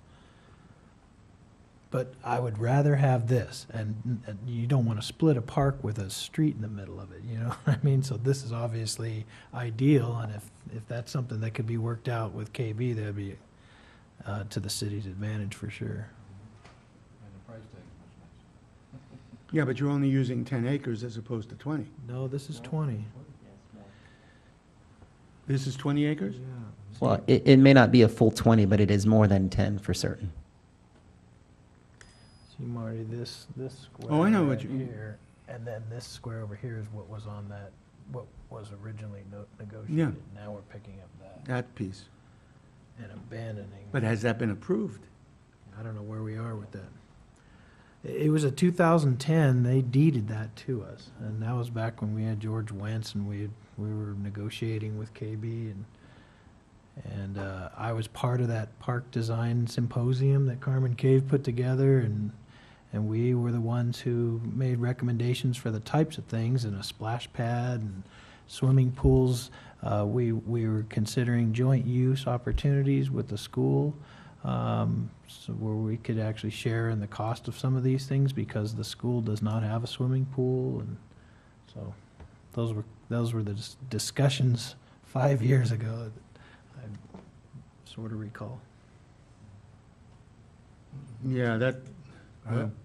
But I would rather have this, and you don't want to split a park with a street in the middle of it, you know what I mean? So this is obviously ideal, and if that's something that could be worked out with KB, that'd be to the city's advantage for sure. Yeah, but you're only using 10 acres as opposed to 20. No, this is 20. This is 20 acres? Yeah. Well, it may not be a full 20, but it is more than 10 for certain. See, Marty, this square Oh, I know right what you mean. here, and then this square over here is what was on that, what was originally negotiated. Yeah. Now we're picking up that That piece. and abandoning. But has that been approved? I don't know where we are with that. It was a 2010, they deeded that to us, and that was back when we had George Wentz and we were negotiating with KB, and I was part of that park design symposium that Carmen Cave put together, and we were the ones who made recommendations for the types of things, and a splash pad and swimming pools. We were considering joint use opportunities with the school, so where we could actually share in the cost of some of these things because the school does not have a swimming pool, and so those were the discussions 5 years ago that I sort of recall. Yeah, that,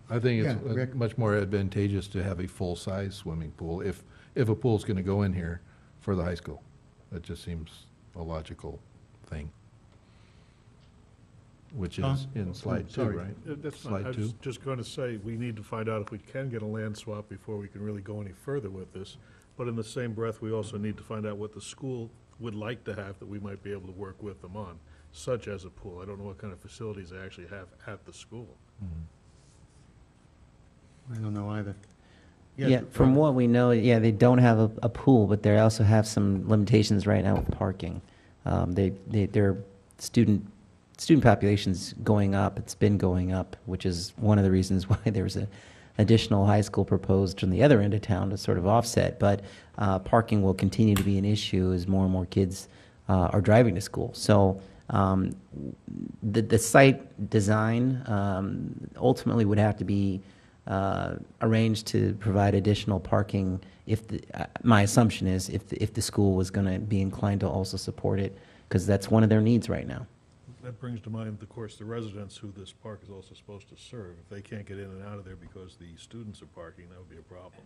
I think Yeah, it's Rick. much more advantageous to have a full-size swimming pool if a pool's going to go in here for the high school. That just seems a logical thing. Which is Tom? in slide two, Sorry, right? that's fine. I Slide was two. just going to say, we need to find out if we can get a land swap before we can really go any further with this. But in the same breath, we also need to find out what the school would like to have that we might be able to work with them on, such as a pool. I don't know what kind of facilities they actually have at the school. I don't know either. Yeah, from what we know, yeah, they don't have a pool, but they also have some limitations right now with parking. Their student population's going up. It's been going up, which is one of the reasons why there was a additional high school proposed from the other end of town to sort of offset. But parking will continue to be an issue as more and more kids are driving to school. So the site design ultimately would have to be arranged to provide additional parking if my assumption is if the school was going to be inclined to also support it, because that's one of their needs right now. That brings to mind, of course, the residents who this park is also supposed to serve. If they can't get in and out of there because the students are parking, that would be a problem.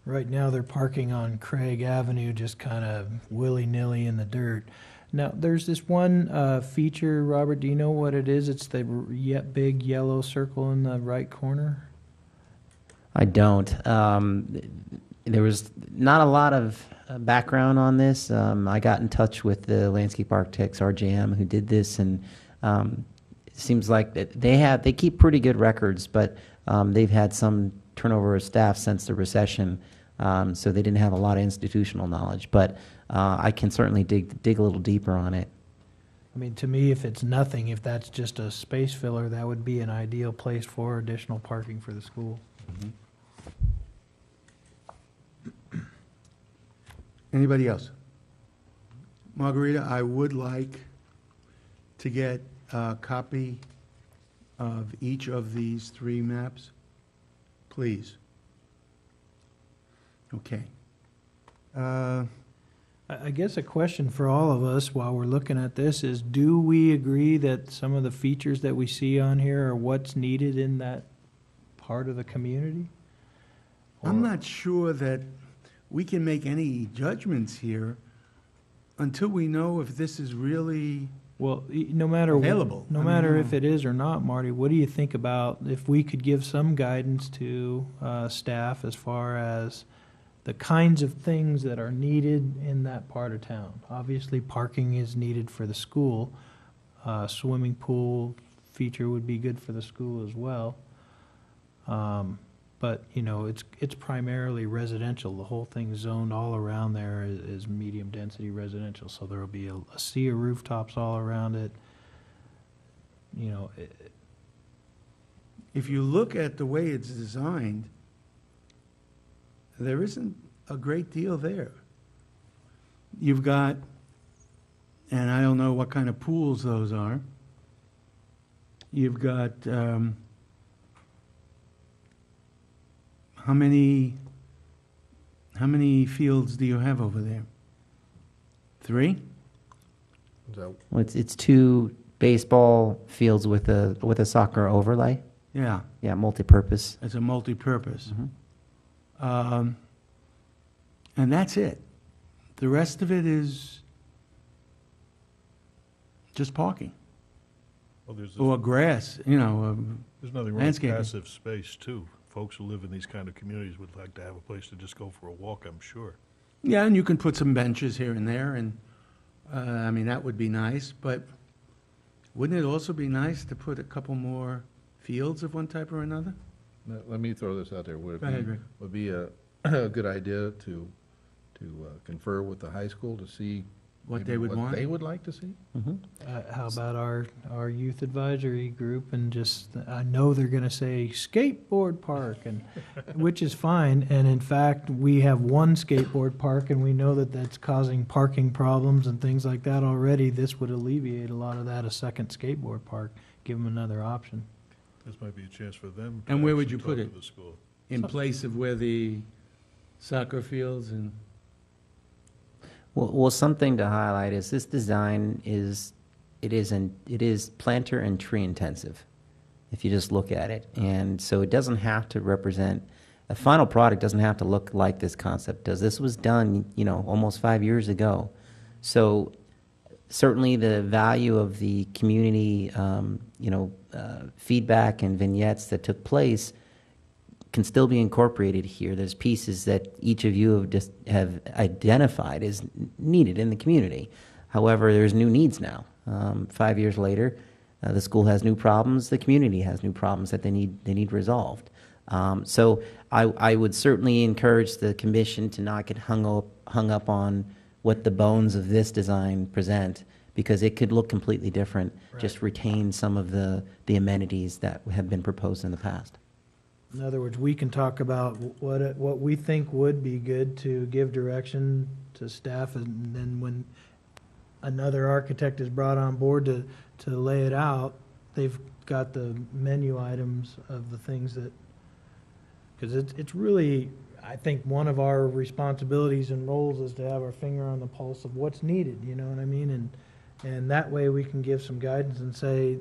Right now, they're parking on Craig Avenue, just kind of willy-nilly in the dirt. Now, there's this one feature, Robert, do you know what it is? It's the big yellow circle in the right corner? I don't. There was not a lot of background on this. I got in touch with the landscape architects, RJM, who did this, and it seems like that they keep pretty good records, but they've had some turnover of staff since the recession, so they didn't have a lot of institutional knowledge. But I can certainly dig a little deeper on it. I mean, to me, if it's nothing, if that's just a space filler, that would be an ideal place for additional parking for the school. Anybody else? Margarita, I would like to get a copy of each of these three maps, please. Okay. I guess a question for all of us while we're looking at this is, do we agree that some of the features that we see on here are what's needed in that part of the community? I'm Or- not sure that we can make any judgments here until we know if this is really, Well, no matter, Available. no I mean, matter you if know. it is or not, Marty, what do you think about if we could give some guidance to staff as far as the kinds of things that are needed in that part of town? Obviously, parking is needed for the school. Swimming pool feature would be good for the school as well. but, you know, it's primarily residential. The whole thing's zoned all around there is medium-density residential, so there'll be a sea of rooftops all around it. You know, If you look at the way it's designed, there isn't a great deal there. You've got, and I don't know what kind of pools those are. You've got, how many fields do you have over there? 3? So, Well, it's two baseball fields with a soccer overlay. Yeah, Yeah, multi-purpose. it's a multi-purpose. Mhm. And that's it. The rest of it is just parking Well, there's or grass, you know. nothing wrong with landscaping. passive space, too. Folks who live in these kind of communities would like to have a place to just go for a walk, I'm sure. Yeah, and you can put some benches here and there, and, I mean, that would be nice, but wouldn't it also be nice to put a couple more fields of one type or another? let me throw this out there. Would it Go ahead, be, Rick. would be a good idea to confer with the high school to see What maybe they would what want? they would like to see? Mhm. how about our youth advisory group, and just, I know they're gonna say skateboard park, and, which is fine, and in fact, we have one skateboard park, and we know that that's causing parking problems and things like that already. This would alleviate a lot of that, a second skateboard park, give them another option. This might be a chance for them. to And where would actually you put talk it? to the school. In place of where the soccer fields and, Well, something to highlight is this design it is planter and tree intensive, if you just look at it. And so it doesn't have to represent, a final product doesn't have to look like this concept does. This was done, you know, almost 5 years ago. So certainly the value of the community, feedback and vignettes that took place can still be incorporated here. There's pieces that each of you have identified as needed in the community. However, there's new needs now. 5 years later, the school has new problems. The community has new problems that they need resolved. So I would certainly encourage the commission to not get hung up on what the bones of this design present, because it could look completely different. Just retain some of the amenities that have been proposed in the past. In other words, we can talk about what we think would be good to give direction to staff, and then when another architect is brought on board to lay it out, they've got the menu items of the things that, because it's really, I think, one of our responsibilities and roles is to have our finger on the pulse of what's needed, you know what I mean? And that way we can give some guidance and say,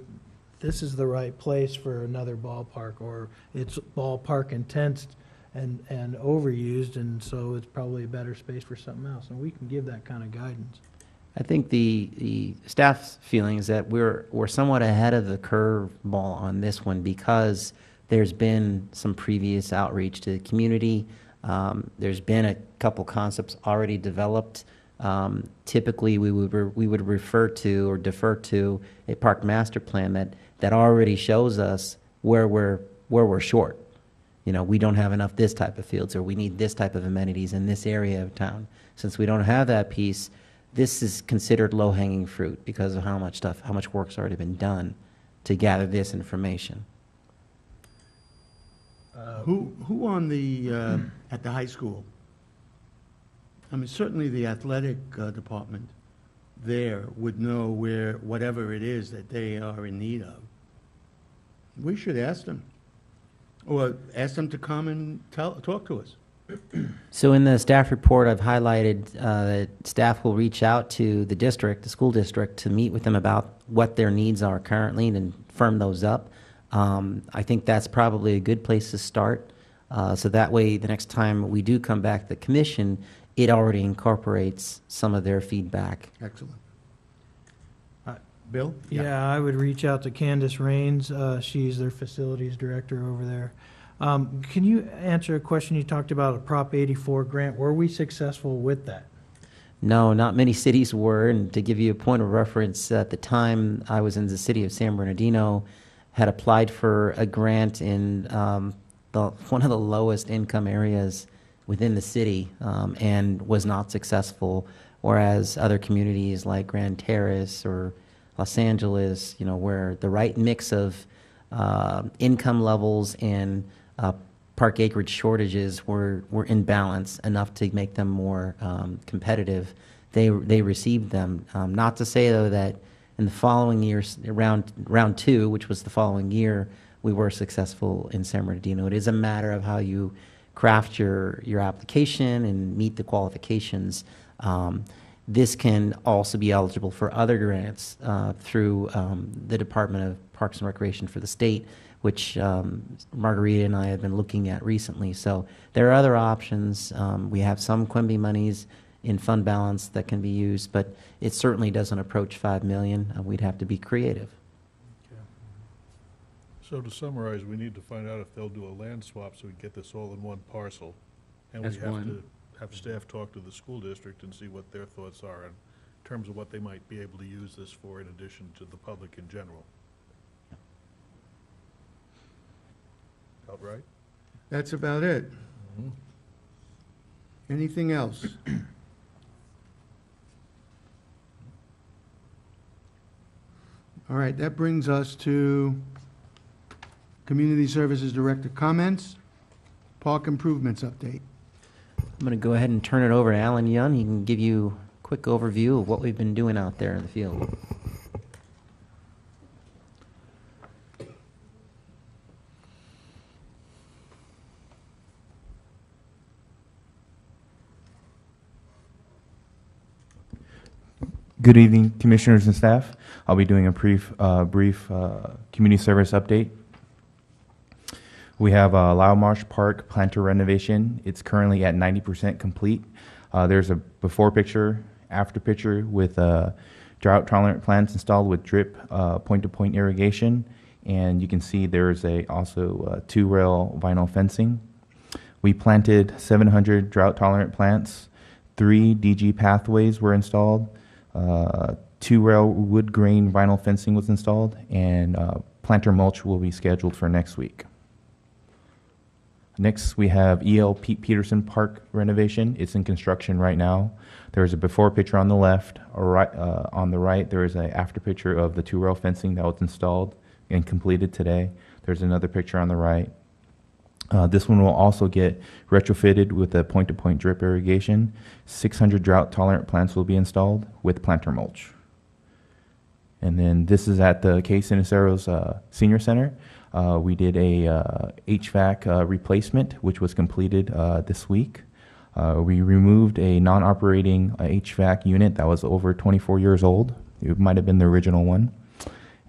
this is the right place for another ballpark, or it's ballpark intense and overused, and so it's probably a better space for something else. And we can give that kind of guidance. I think the staff's feeling is that we're somewhat ahead of the curveball on this one, because there's been some previous outreach to the community. There's been a couple concepts already developed. Typically, we would refer to or defer to a park master plan that already shows us where we're short. You know, we don't have enough this type of fields, or we need this type of amenities in this area of town. Since we don't have that piece, this is considered low-hanging fruit because of how much work's already been done to gather this information. who on the, at the high school? I mean, certainly the athletic department there would know where, whatever it is that they are in need of. We should ask them, or ask them to come and talk to us. So in the staff report, I've highlighted that staff will reach out to the district, the school district, to meet with them about what their needs are currently and firm those up. I think that's probably a good place to start. So that way, the next time we do come back to the commission, it already incorporates some of their feedback. Excellent. Bill? Yeah, I would reach out to Candace Rains. She's their facilities director over there. Can you answer a question? You talked about a Prop 84 grant. Were we successful with that? No, not many cities were. And to give you a point of reference, at the time I was in the city of San Bernardino, had applied for a grant in the one of the lowest income areas within the city, and was not successful, whereas other communities like Grand Terrace or Los Angeles, where the right mix of income levels and park acreage shortages were in balance enough to make them more competitive, they received them. Not to say, though, that in the following years, round two, which was the following year, we were successful in San Bernardino. It is a matter of how you craft your application and meet the qualifications. This can also be eligible for other grants through the Department of Parks and Recreation for the state, which Margarita and I have been looking at recently. So there are other options. We have some Quimby monies in fund balance that can be used, but it certainly doesn't approach $5 million. We'd have to be creative. So to summarize, we need to find out if they'll do a land swap so we get this all in one parcel. And we That's have one. to have staff talk to the school district and see what their thoughts are in terms of what they might be able to use this for in addition to the public in general. All right? That's about it. Anything else? All right, that brings us to Community Services Director comments, park improvements update. I'm going to go ahead and turn it over to Alan Young. He can give you a quick overview of what we've been doing out there in the field. Good evening, Commissioners and staff. I'll be doing a brief community service update. We have Loud Marsh Park planter renovation. It's currently at 90% complete. There's a before picture, after picture with drought tolerant plants installed with drip point-to-point irrigation. And you can see there's also 2-rail vinyl fencing. We planted 700 drought tolerant plants. 3 DG pathways were installed. 2-rail wood grain vinyl fencing was installed, and planter mulch will be scheduled for next week. Next, we have E.L. Pete Peterson Park renovation. It's in construction right now. There's a before picture on the left. On the right, there is an after picture of the 2-rail fencing that was installed and completed today. There's another picture on the right. This one will also get retrofitted with a point-to-point drip irrigation. 600 drought-tolerant plants will be installed with planter mulch. And then this is at the K. Sinicero's Senior Center. We did a HVAC replacement, which was completed this week. We removed a non-operating HVAC unit that was over 24 years old. It might have been the original one.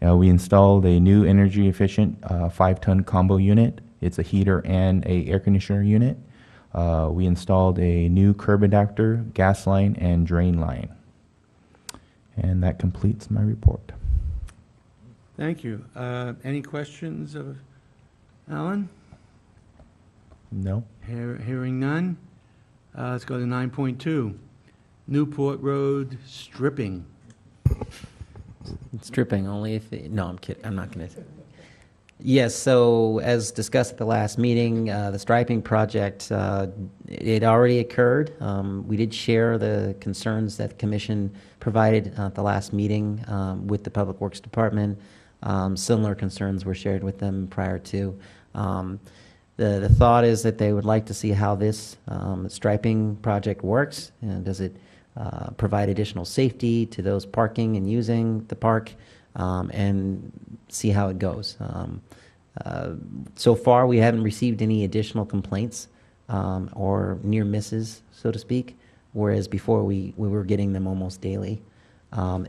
We installed a new energy-efficient 5-ton combo unit. It's a heater and a air conditioner unit. We installed a new curb adapter, gas line, and drain line. And that completes my report. Thank you. Any questions of Alan? No? Hearing none. Let's go to 9.2, Newport Road stripping. Stripping only if, no, I'm kidding. I'm not going to. Yes, so as discussed at the last meeting, the striping project, it already occurred. We did share the concerns that the commission provided at the last meeting with the Public Works Department. Similar concerns were shared with them prior to. The thought is that they would like to see how this striping project works, and does it provide additional safety to those parking and using the park, and see how it goes. So far, we haven't received any additional complaints or near misses, so to speak, whereas before we were getting them almost daily.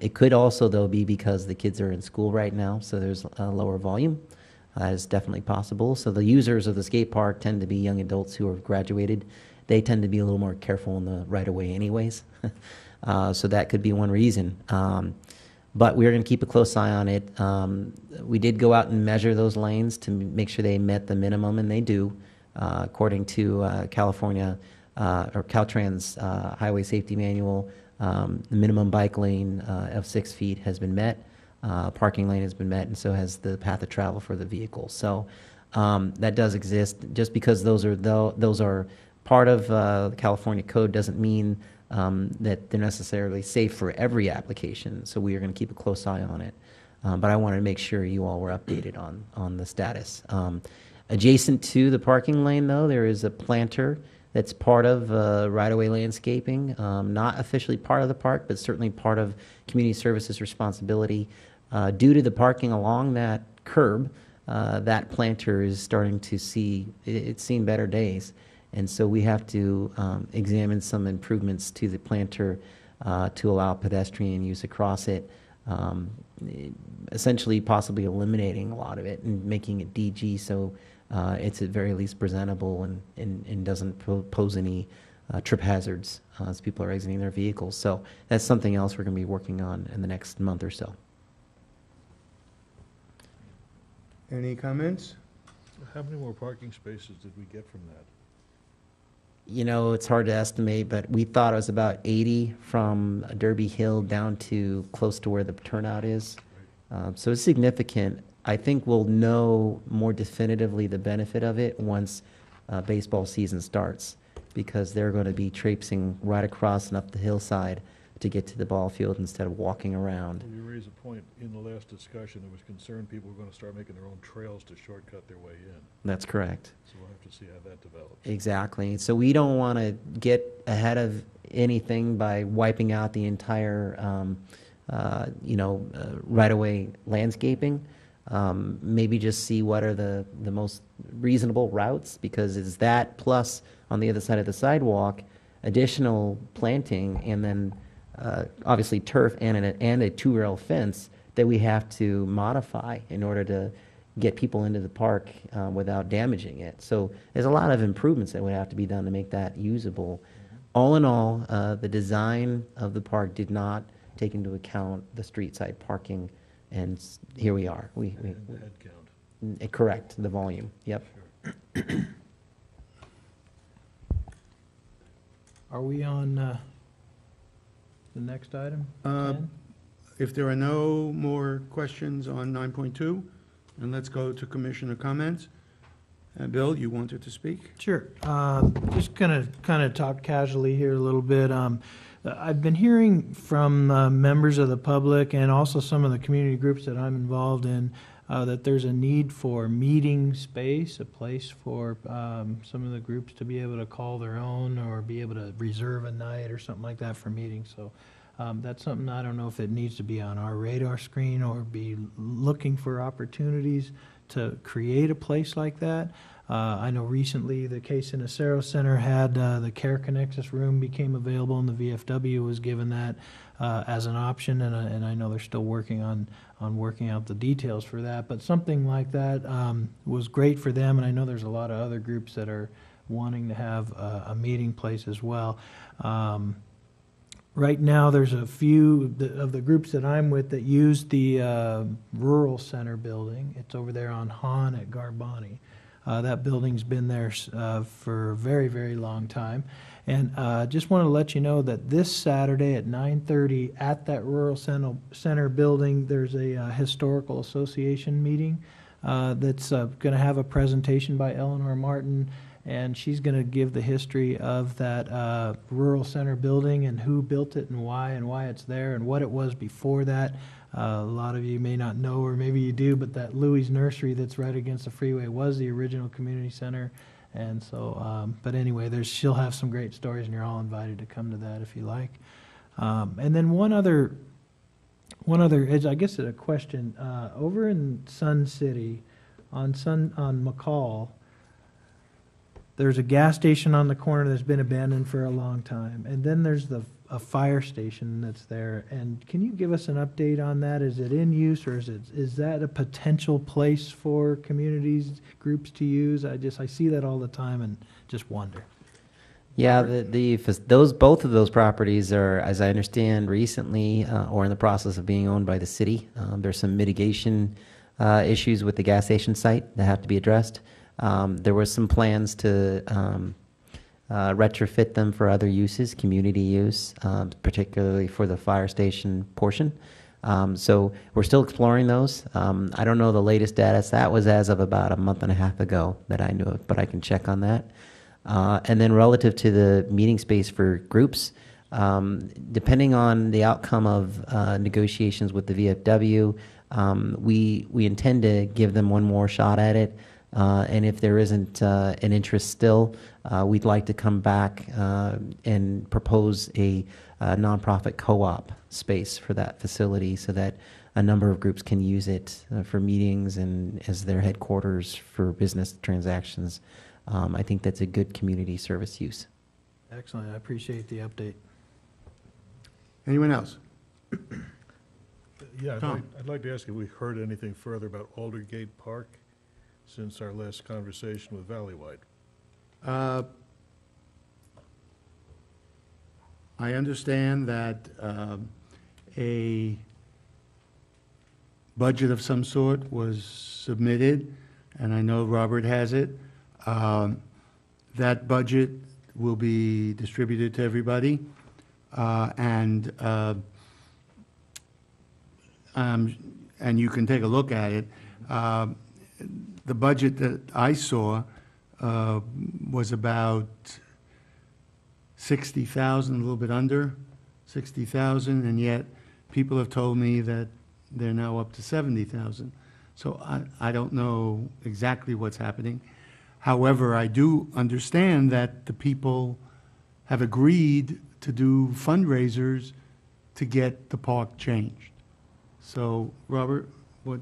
It could also, though, be because the kids are in school right now, so there's a lower volume. That is definitely possible. So the users of the skate park tend to be young adults who have graduated. They tend to be a little more careful in the right-of-way anyways. So that could be one reason. But we're going to keep a close eye on it. We did go out and measure those lanes to make sure they met the minimum, and they do, according to California or Caltrans Highway Safety Manual. The minimum bike lane of 6 feet has been met. Parking lane has been met, and so has the path of travel for the vehicle. So That does exist. Just because those are part of the California code doesn't mean that they're necessarily safe for every application. So we are going to keep a close eye on it. But I wanted to make sure you all were updated on the status. Adjacent to the parking lane, though, there is a planter that's part of right-of-way landscaping, not officially part of the park, but certainly part of community services responsibility. Due to the parking along that curb, that planter is starting to it's seen better days. And so we have to examine some improvements to the planter to allow pedestrian use across it, essentially possibly eliminating a lot of it and making it DG so it's at very least presentable and doesn't pose any trip hazards as people are exiting their vehicles. So that's something else we're going to be working on in the next month or so. Any comments? How many more parking spaces did we get from that? You know, it's hard to estimate, but we thought it was about 80 from Derby Hill down to close to where the turnout is. So it's significant. I think we'll know more definitively the benefit of it once baseball season starts, because they're going to be traipsing right across and up the hillside to get to the ball field instead of walking around. Well, you raise a point. In the last discussion, there was concern people were going to start making their own trails to shortcut their way in. That's correct. So we'll have to see how that develops. Exactly. So we don't want to get ahead of anything by wiping out the entire, right-of-way landscaping. Maybe just see what are the most reasonable routes, because it's that plus on the other side of the sidewalk, additional planting, and then obviously turf and a 2-rail fence that we have to modify in order to get people into the park without damaging it. So there's a lot of improvements that would have to be done to make that usable. All in all, the design of the park did not take into account the street side parking, and here we are. And the head count. Correct, the volume, yep. Are we on the next item? 10? If there are no more questions on 9.2, then let's go to commissioner comments. Bill, you wanted to speak? Sure. Just gonna kind of talk casually here a little bit. I've been hearing from members of the public and also some of the community groups that I'm involved in that there's a need for meeting space, a place for some of the groups to be able to call their own or be able to reserve a night or something like that for meetings. So that's something, I don't know if it needs to be on our radar screen or be looking for opportunities to create a place like that. I know recently the case in Acero Center had the Care Connexus room became available, and the VFW was given that as an option, and I know they're still working on working out the details for that. But something like that was great for them, and I know there's a lot of other groups that are wanting to have a meeting place as well. Right now, there's a few of the groups that I'm with that use the Rural Center building. It's over there on Hahn at Garbani. That building's been there for a very, very long time. And just want to let you know that this Saturday at 9:30 at that Rural Center building, there's a Historical Association meeting that's going to have a presentation by Eleanor Martin, and she's going to give the history of that Rural Center building and who built it and why it's there and what it was before that. A lot of you may not know, or maybe you do, but that Louis Nursery that's right against the freeway was the original community center. And so, but anyway, she'll have some great stories, and you're all invited to come to that if you like. And then one other, I guess it's a question. Over in Sun City, on McCall, there's a gas station on the corner that's been abandoned for a long time, and then there's a fire station that's there. And can you give us an update on that? Is it in use, or is that a potential place for communities, groups to use? I see that all the time and just wonder. Yeah, both of those properties are, as I understand, recently or in the process of being owned by the city. There's some mitigation issues with the gas station site that have to be addressed. There were some plans to retrofit them for other uses, community use, particularly for the fire station portion. So we're still exploring those. I don't know the latest status. That was as of about a month and a half ago that I knew of, but I can check on that. And then relative to the meeting space for groups, depending on the outcome of negotiations with the VFW, we intend to give them one more shot at it. And if there isn't an interest still, we'd like to come back and propose a nonprofit co-op space for that facility so that a number of groups can use it for meetings and as their headquarters for business transactions. I think that's a good community service use. Excellent, I appreciate the update. Anyone else? Yeah, Tom. I'd like to ask if we heard anything further about Aldergate Park since our last conversation with Valleywide. I understand that a budget of some sort was submitted, and I know Robert has it. That budget will be distributed to everybody, and you can take a look at it. The budget that I saw was about 60,000, a little bit under 60,000, and yet people have told me that they're now up to 70,000. So I don't know exactly what's happening. However, I do understand that the people have agreed to do fundraisers to get the park changed. So, Robert, what?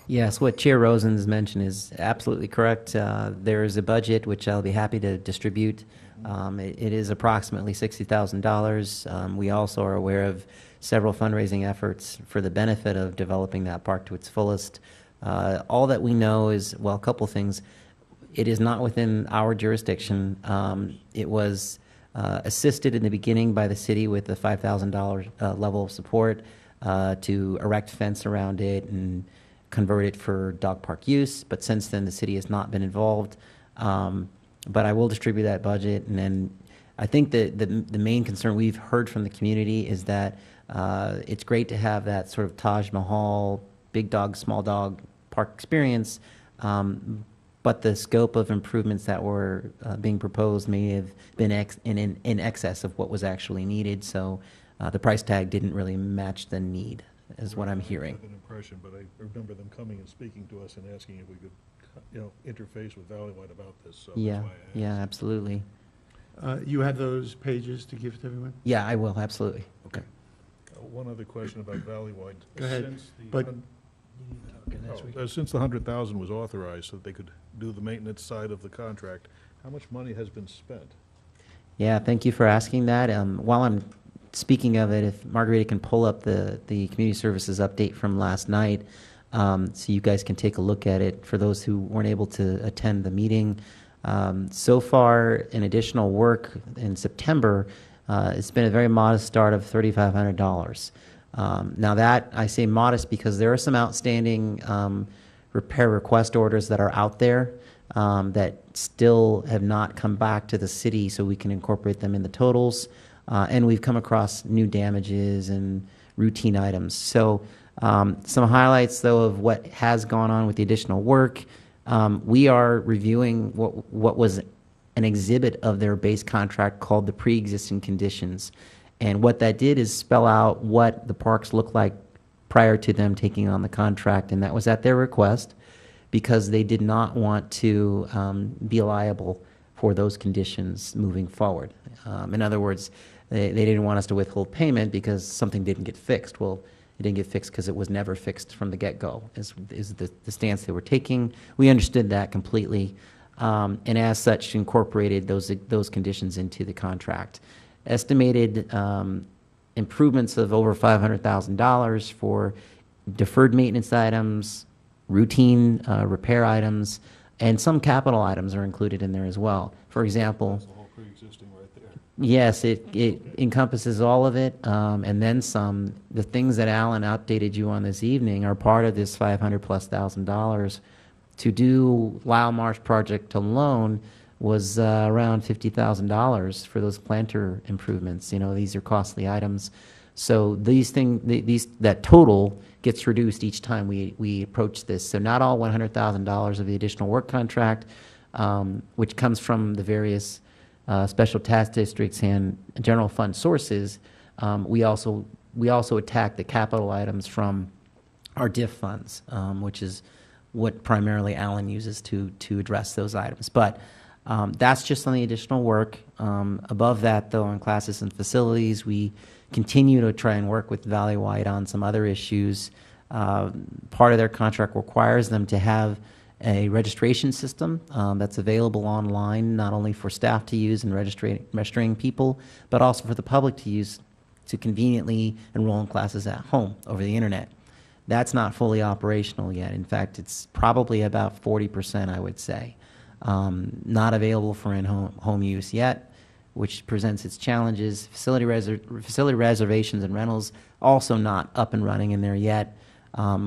Yes, what Chair Rosen's mentioned is absolutely correct. There is a budget which I'll be happy to distribute. It is approximately $60,000. We also are aware of several fundraising efforts for the benefit of developing that park to its fullest. All that we know is, well, a couple things. It is not within our jurisdiction. It was assisted in the beginning by the city with the $5,000 level of support to erect fence around it and convert it for dog park use, but since then the city has not been involved. But I will distribute that budget, and then I think that the main concern we've heard from the community is that it's great to have that sort of Taj Mahal, big dog, small dog park experience, but the scope of improvements that were being proposed may have been in excess of what was actually needed, so the price tag didn't really match the need, is what I'm hearing. I have an impression, but I remember them coming and speaking to us and asking if we could, interface with Valleywide about this, so that's why I Yeah, asked. yeah, absolutely. You have those pages to give to everyone? Yeah, I will, absolutely. Okay. One other question about Valleywide. Go ahead, Since the but- hun- Okay, next week. Since the 100,000 was authorized so that they could do the maintenance side of the contract, how much money has been spent? Yeah, thank you for asking that. While I'm speaking of it, if Margarita can pull up the community services update from last night, so you guys can take a look at it for those who weren't able to attend the meeting. So far, in additional work in September, it's been a very modest start of $3,500. Now that, I say modest because there are some outstanding repair request orders that are out there that still have not come back to the city so we can incorporate them in the totals. And we've come across new damages and routine items. So some highlights, though, of what has gone on with the additional work. We are reviewing what was an exhibit of their base contract called the pre-existing conditions. And what that did is spell out what the parks looked like prior to them taking on the contract. And that was at their request because they did not want to be liable for those conditions moving forward. In other words, they didn't want us to withhold payment because something didn't get fixed. Well, it didn't get fixed because it was never fixed from the get-go, is the stance they were taking. We understood that completely, and as such, incorporated those conditions into the contract. Estimated improvements of over $500,000 for deferred maintenance items, routine repair items, and some capital items are included in there as well. For example, That's the whole pre-existing right there. yes, it encompasses all of it, and then some. The things that Alan updated you on this evening are part of this $500,000+. To do Lyle Marsh project alone was around $50,000 for those planter improvements. These are costly items. So that total gets reduced each time we approach this. So not all $100,000 of the additional work contract, which comes from the various special task districts and general fund sources, we also attack the capital items from our diff funds, which is what primarily Alan uses to address those items. But that's just on the additional work. Above that, though, on classes and facilities, we continue to try and work with Valley-wide on some other issues. Part of their contract requires them to have a registration system that's available online, not only for staff to use and registering people, but also for the public to use to conveniently enroll in classes at home over the internet. That's not fully operational yet. In fact, it's probably about 40%, I would say. Not available for in-home use yet, which presents its challenges. Facility reservations and rentals also not up and running in there yet,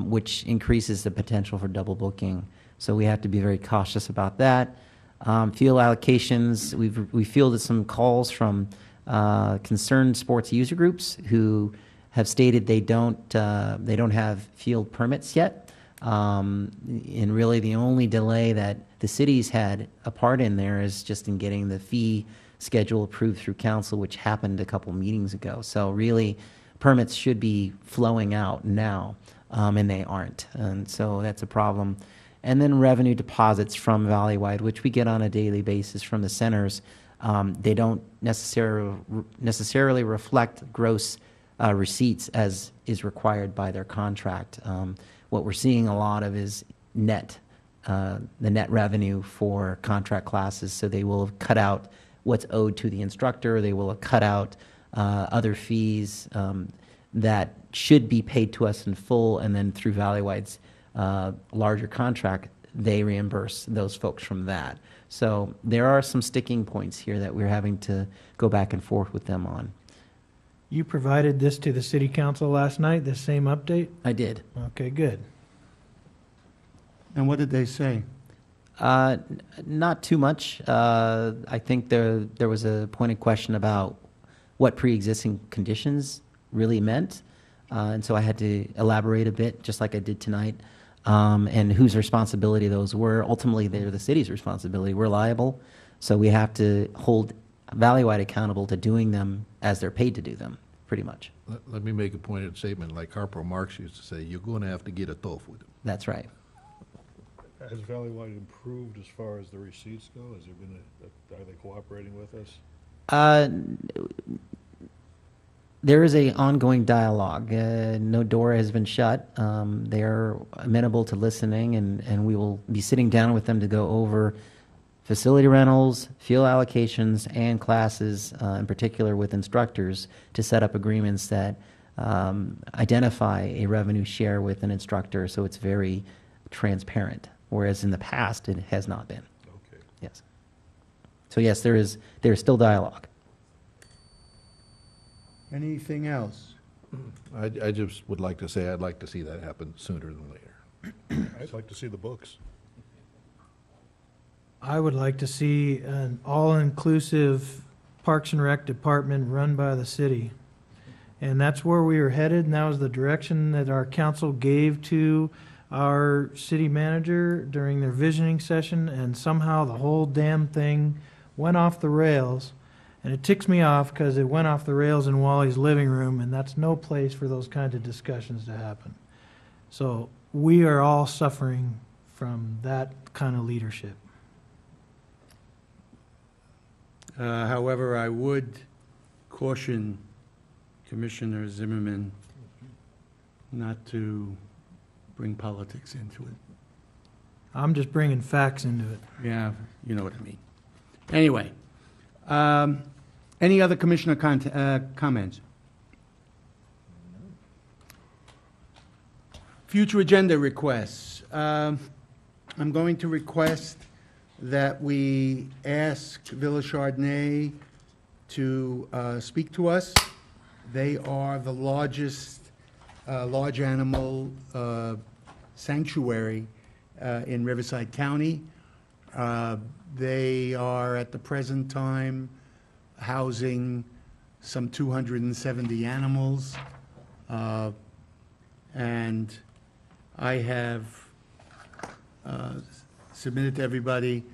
which increases the potential for double booking. So we have to be very cautious about that. Field allocations, we fielded some calls from concerned sports user groups who have stated they don't have field permits yet. And really the only delay that the city's had a part in there is just in getting the fee schedule approved through council, which happened a couple meetings ago. So really, permits should be flowing out now, and they aren't. And so that's a problem. And then revenue deposits from Valley-wide, which we get on a daily basis from the centers. They don't necessarily reflect gross receipts as is required by their contract. What we're seeing a lot of is the net revenue for contract classes. So they will have cut out what's owed to the instructor. They will have cut out other fees that should be paid to us in full, and then through Valley-wide's larger contract, they reimburse those folks from that. So there are some sticking points here that we're having to go back and forth with them on. You provided this to the city council last night, this same update? I did. Okay, good. And what did they say? Not too much. I think there was a pointed question about what pre-existing conditions really meant, and so I had to elaborate a bit, just like I did tonight, and whose responsibility those were. Ultimately, they're the city's responsibility. We're liable, so we have to hold Valley-wide accountable to doing them as they're paid to do them, pretty much. Let me make a pointed statement, like Harpo Marx used to say, you're going to have to get a tough with them. That's right. Has Valley-wide improved as far as the receipts go? Has there been are they cooperating with us? There is a ongoing dialogue. No door has been shut. They're amenable to listening, and we will be sitting down with them to go over facility rentals, field allocations, and classes, in particular with instructors, to set up agreements that identify a revenue share with an instructor, so it's very transparent, whereas in the past it has not been. Okay. Yes. So yes, there is still dialogue. Anything else? I just would like to say, I'd like to see that happen sooner than later. I'd like to see the books. I would like to see an all-inclusive Parks and Rec department run by the city. And that's where we were headed, and that was the direction that our council gave to our city manager during their visioning session, and somehow the whole damn thing went off the rails. And it ticks me off because it went off the rails in Wally's living room, and that's no place for those kinds of discussions to happen. So we are all suffering from that kind of leadership. However, I would caution Commissioner Zimmerman not to bring politics into it. I'm just bringing facts into it. Yeah, you know what I mean. Anyway, any other commissioner comments? Future agenda requests. I'm going to request that we ask Villa Chardonnay to speak to us. They are the largest large animal sanctuary in Riverside County. They are at the present time housing some 270 animals. And I have submitted to everybody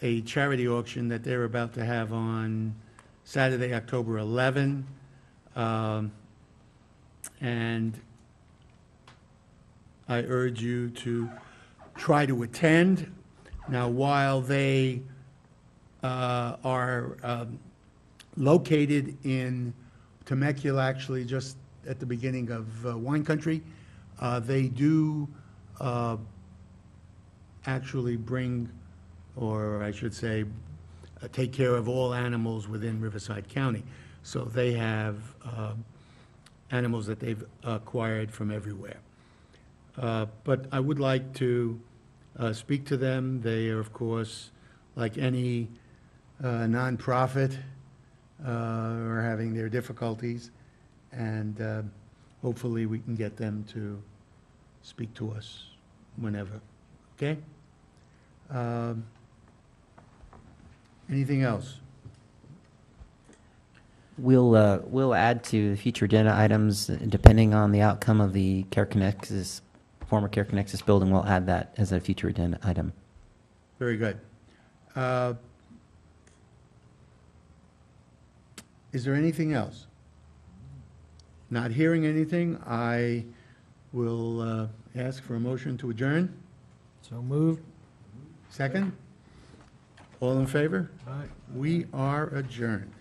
a charity auction that they're about to have on Saturday, October 11. And I urge you to try to attend. Now, while they are located in Temecula, actually just at the beginning of wine country, they do actually bring, or I should say, take care of all animals within Riverside County. So they have animals that they've acquired from everywhere. But I would like to speak to them. They are, of course, like any nonprofit, are having their difficulties, and hopefully we can get them to speak to us whenever. Okay? Anything else? We'll add to the future agenda items, depending on the outcome of the former Care Connexus building, we'll add that as a future agenda item. Very good. Is there anything else? Not hearing anything, I will ask for a motion to adjourn. So moved. Second? All in favor? Aye. We are adjourned.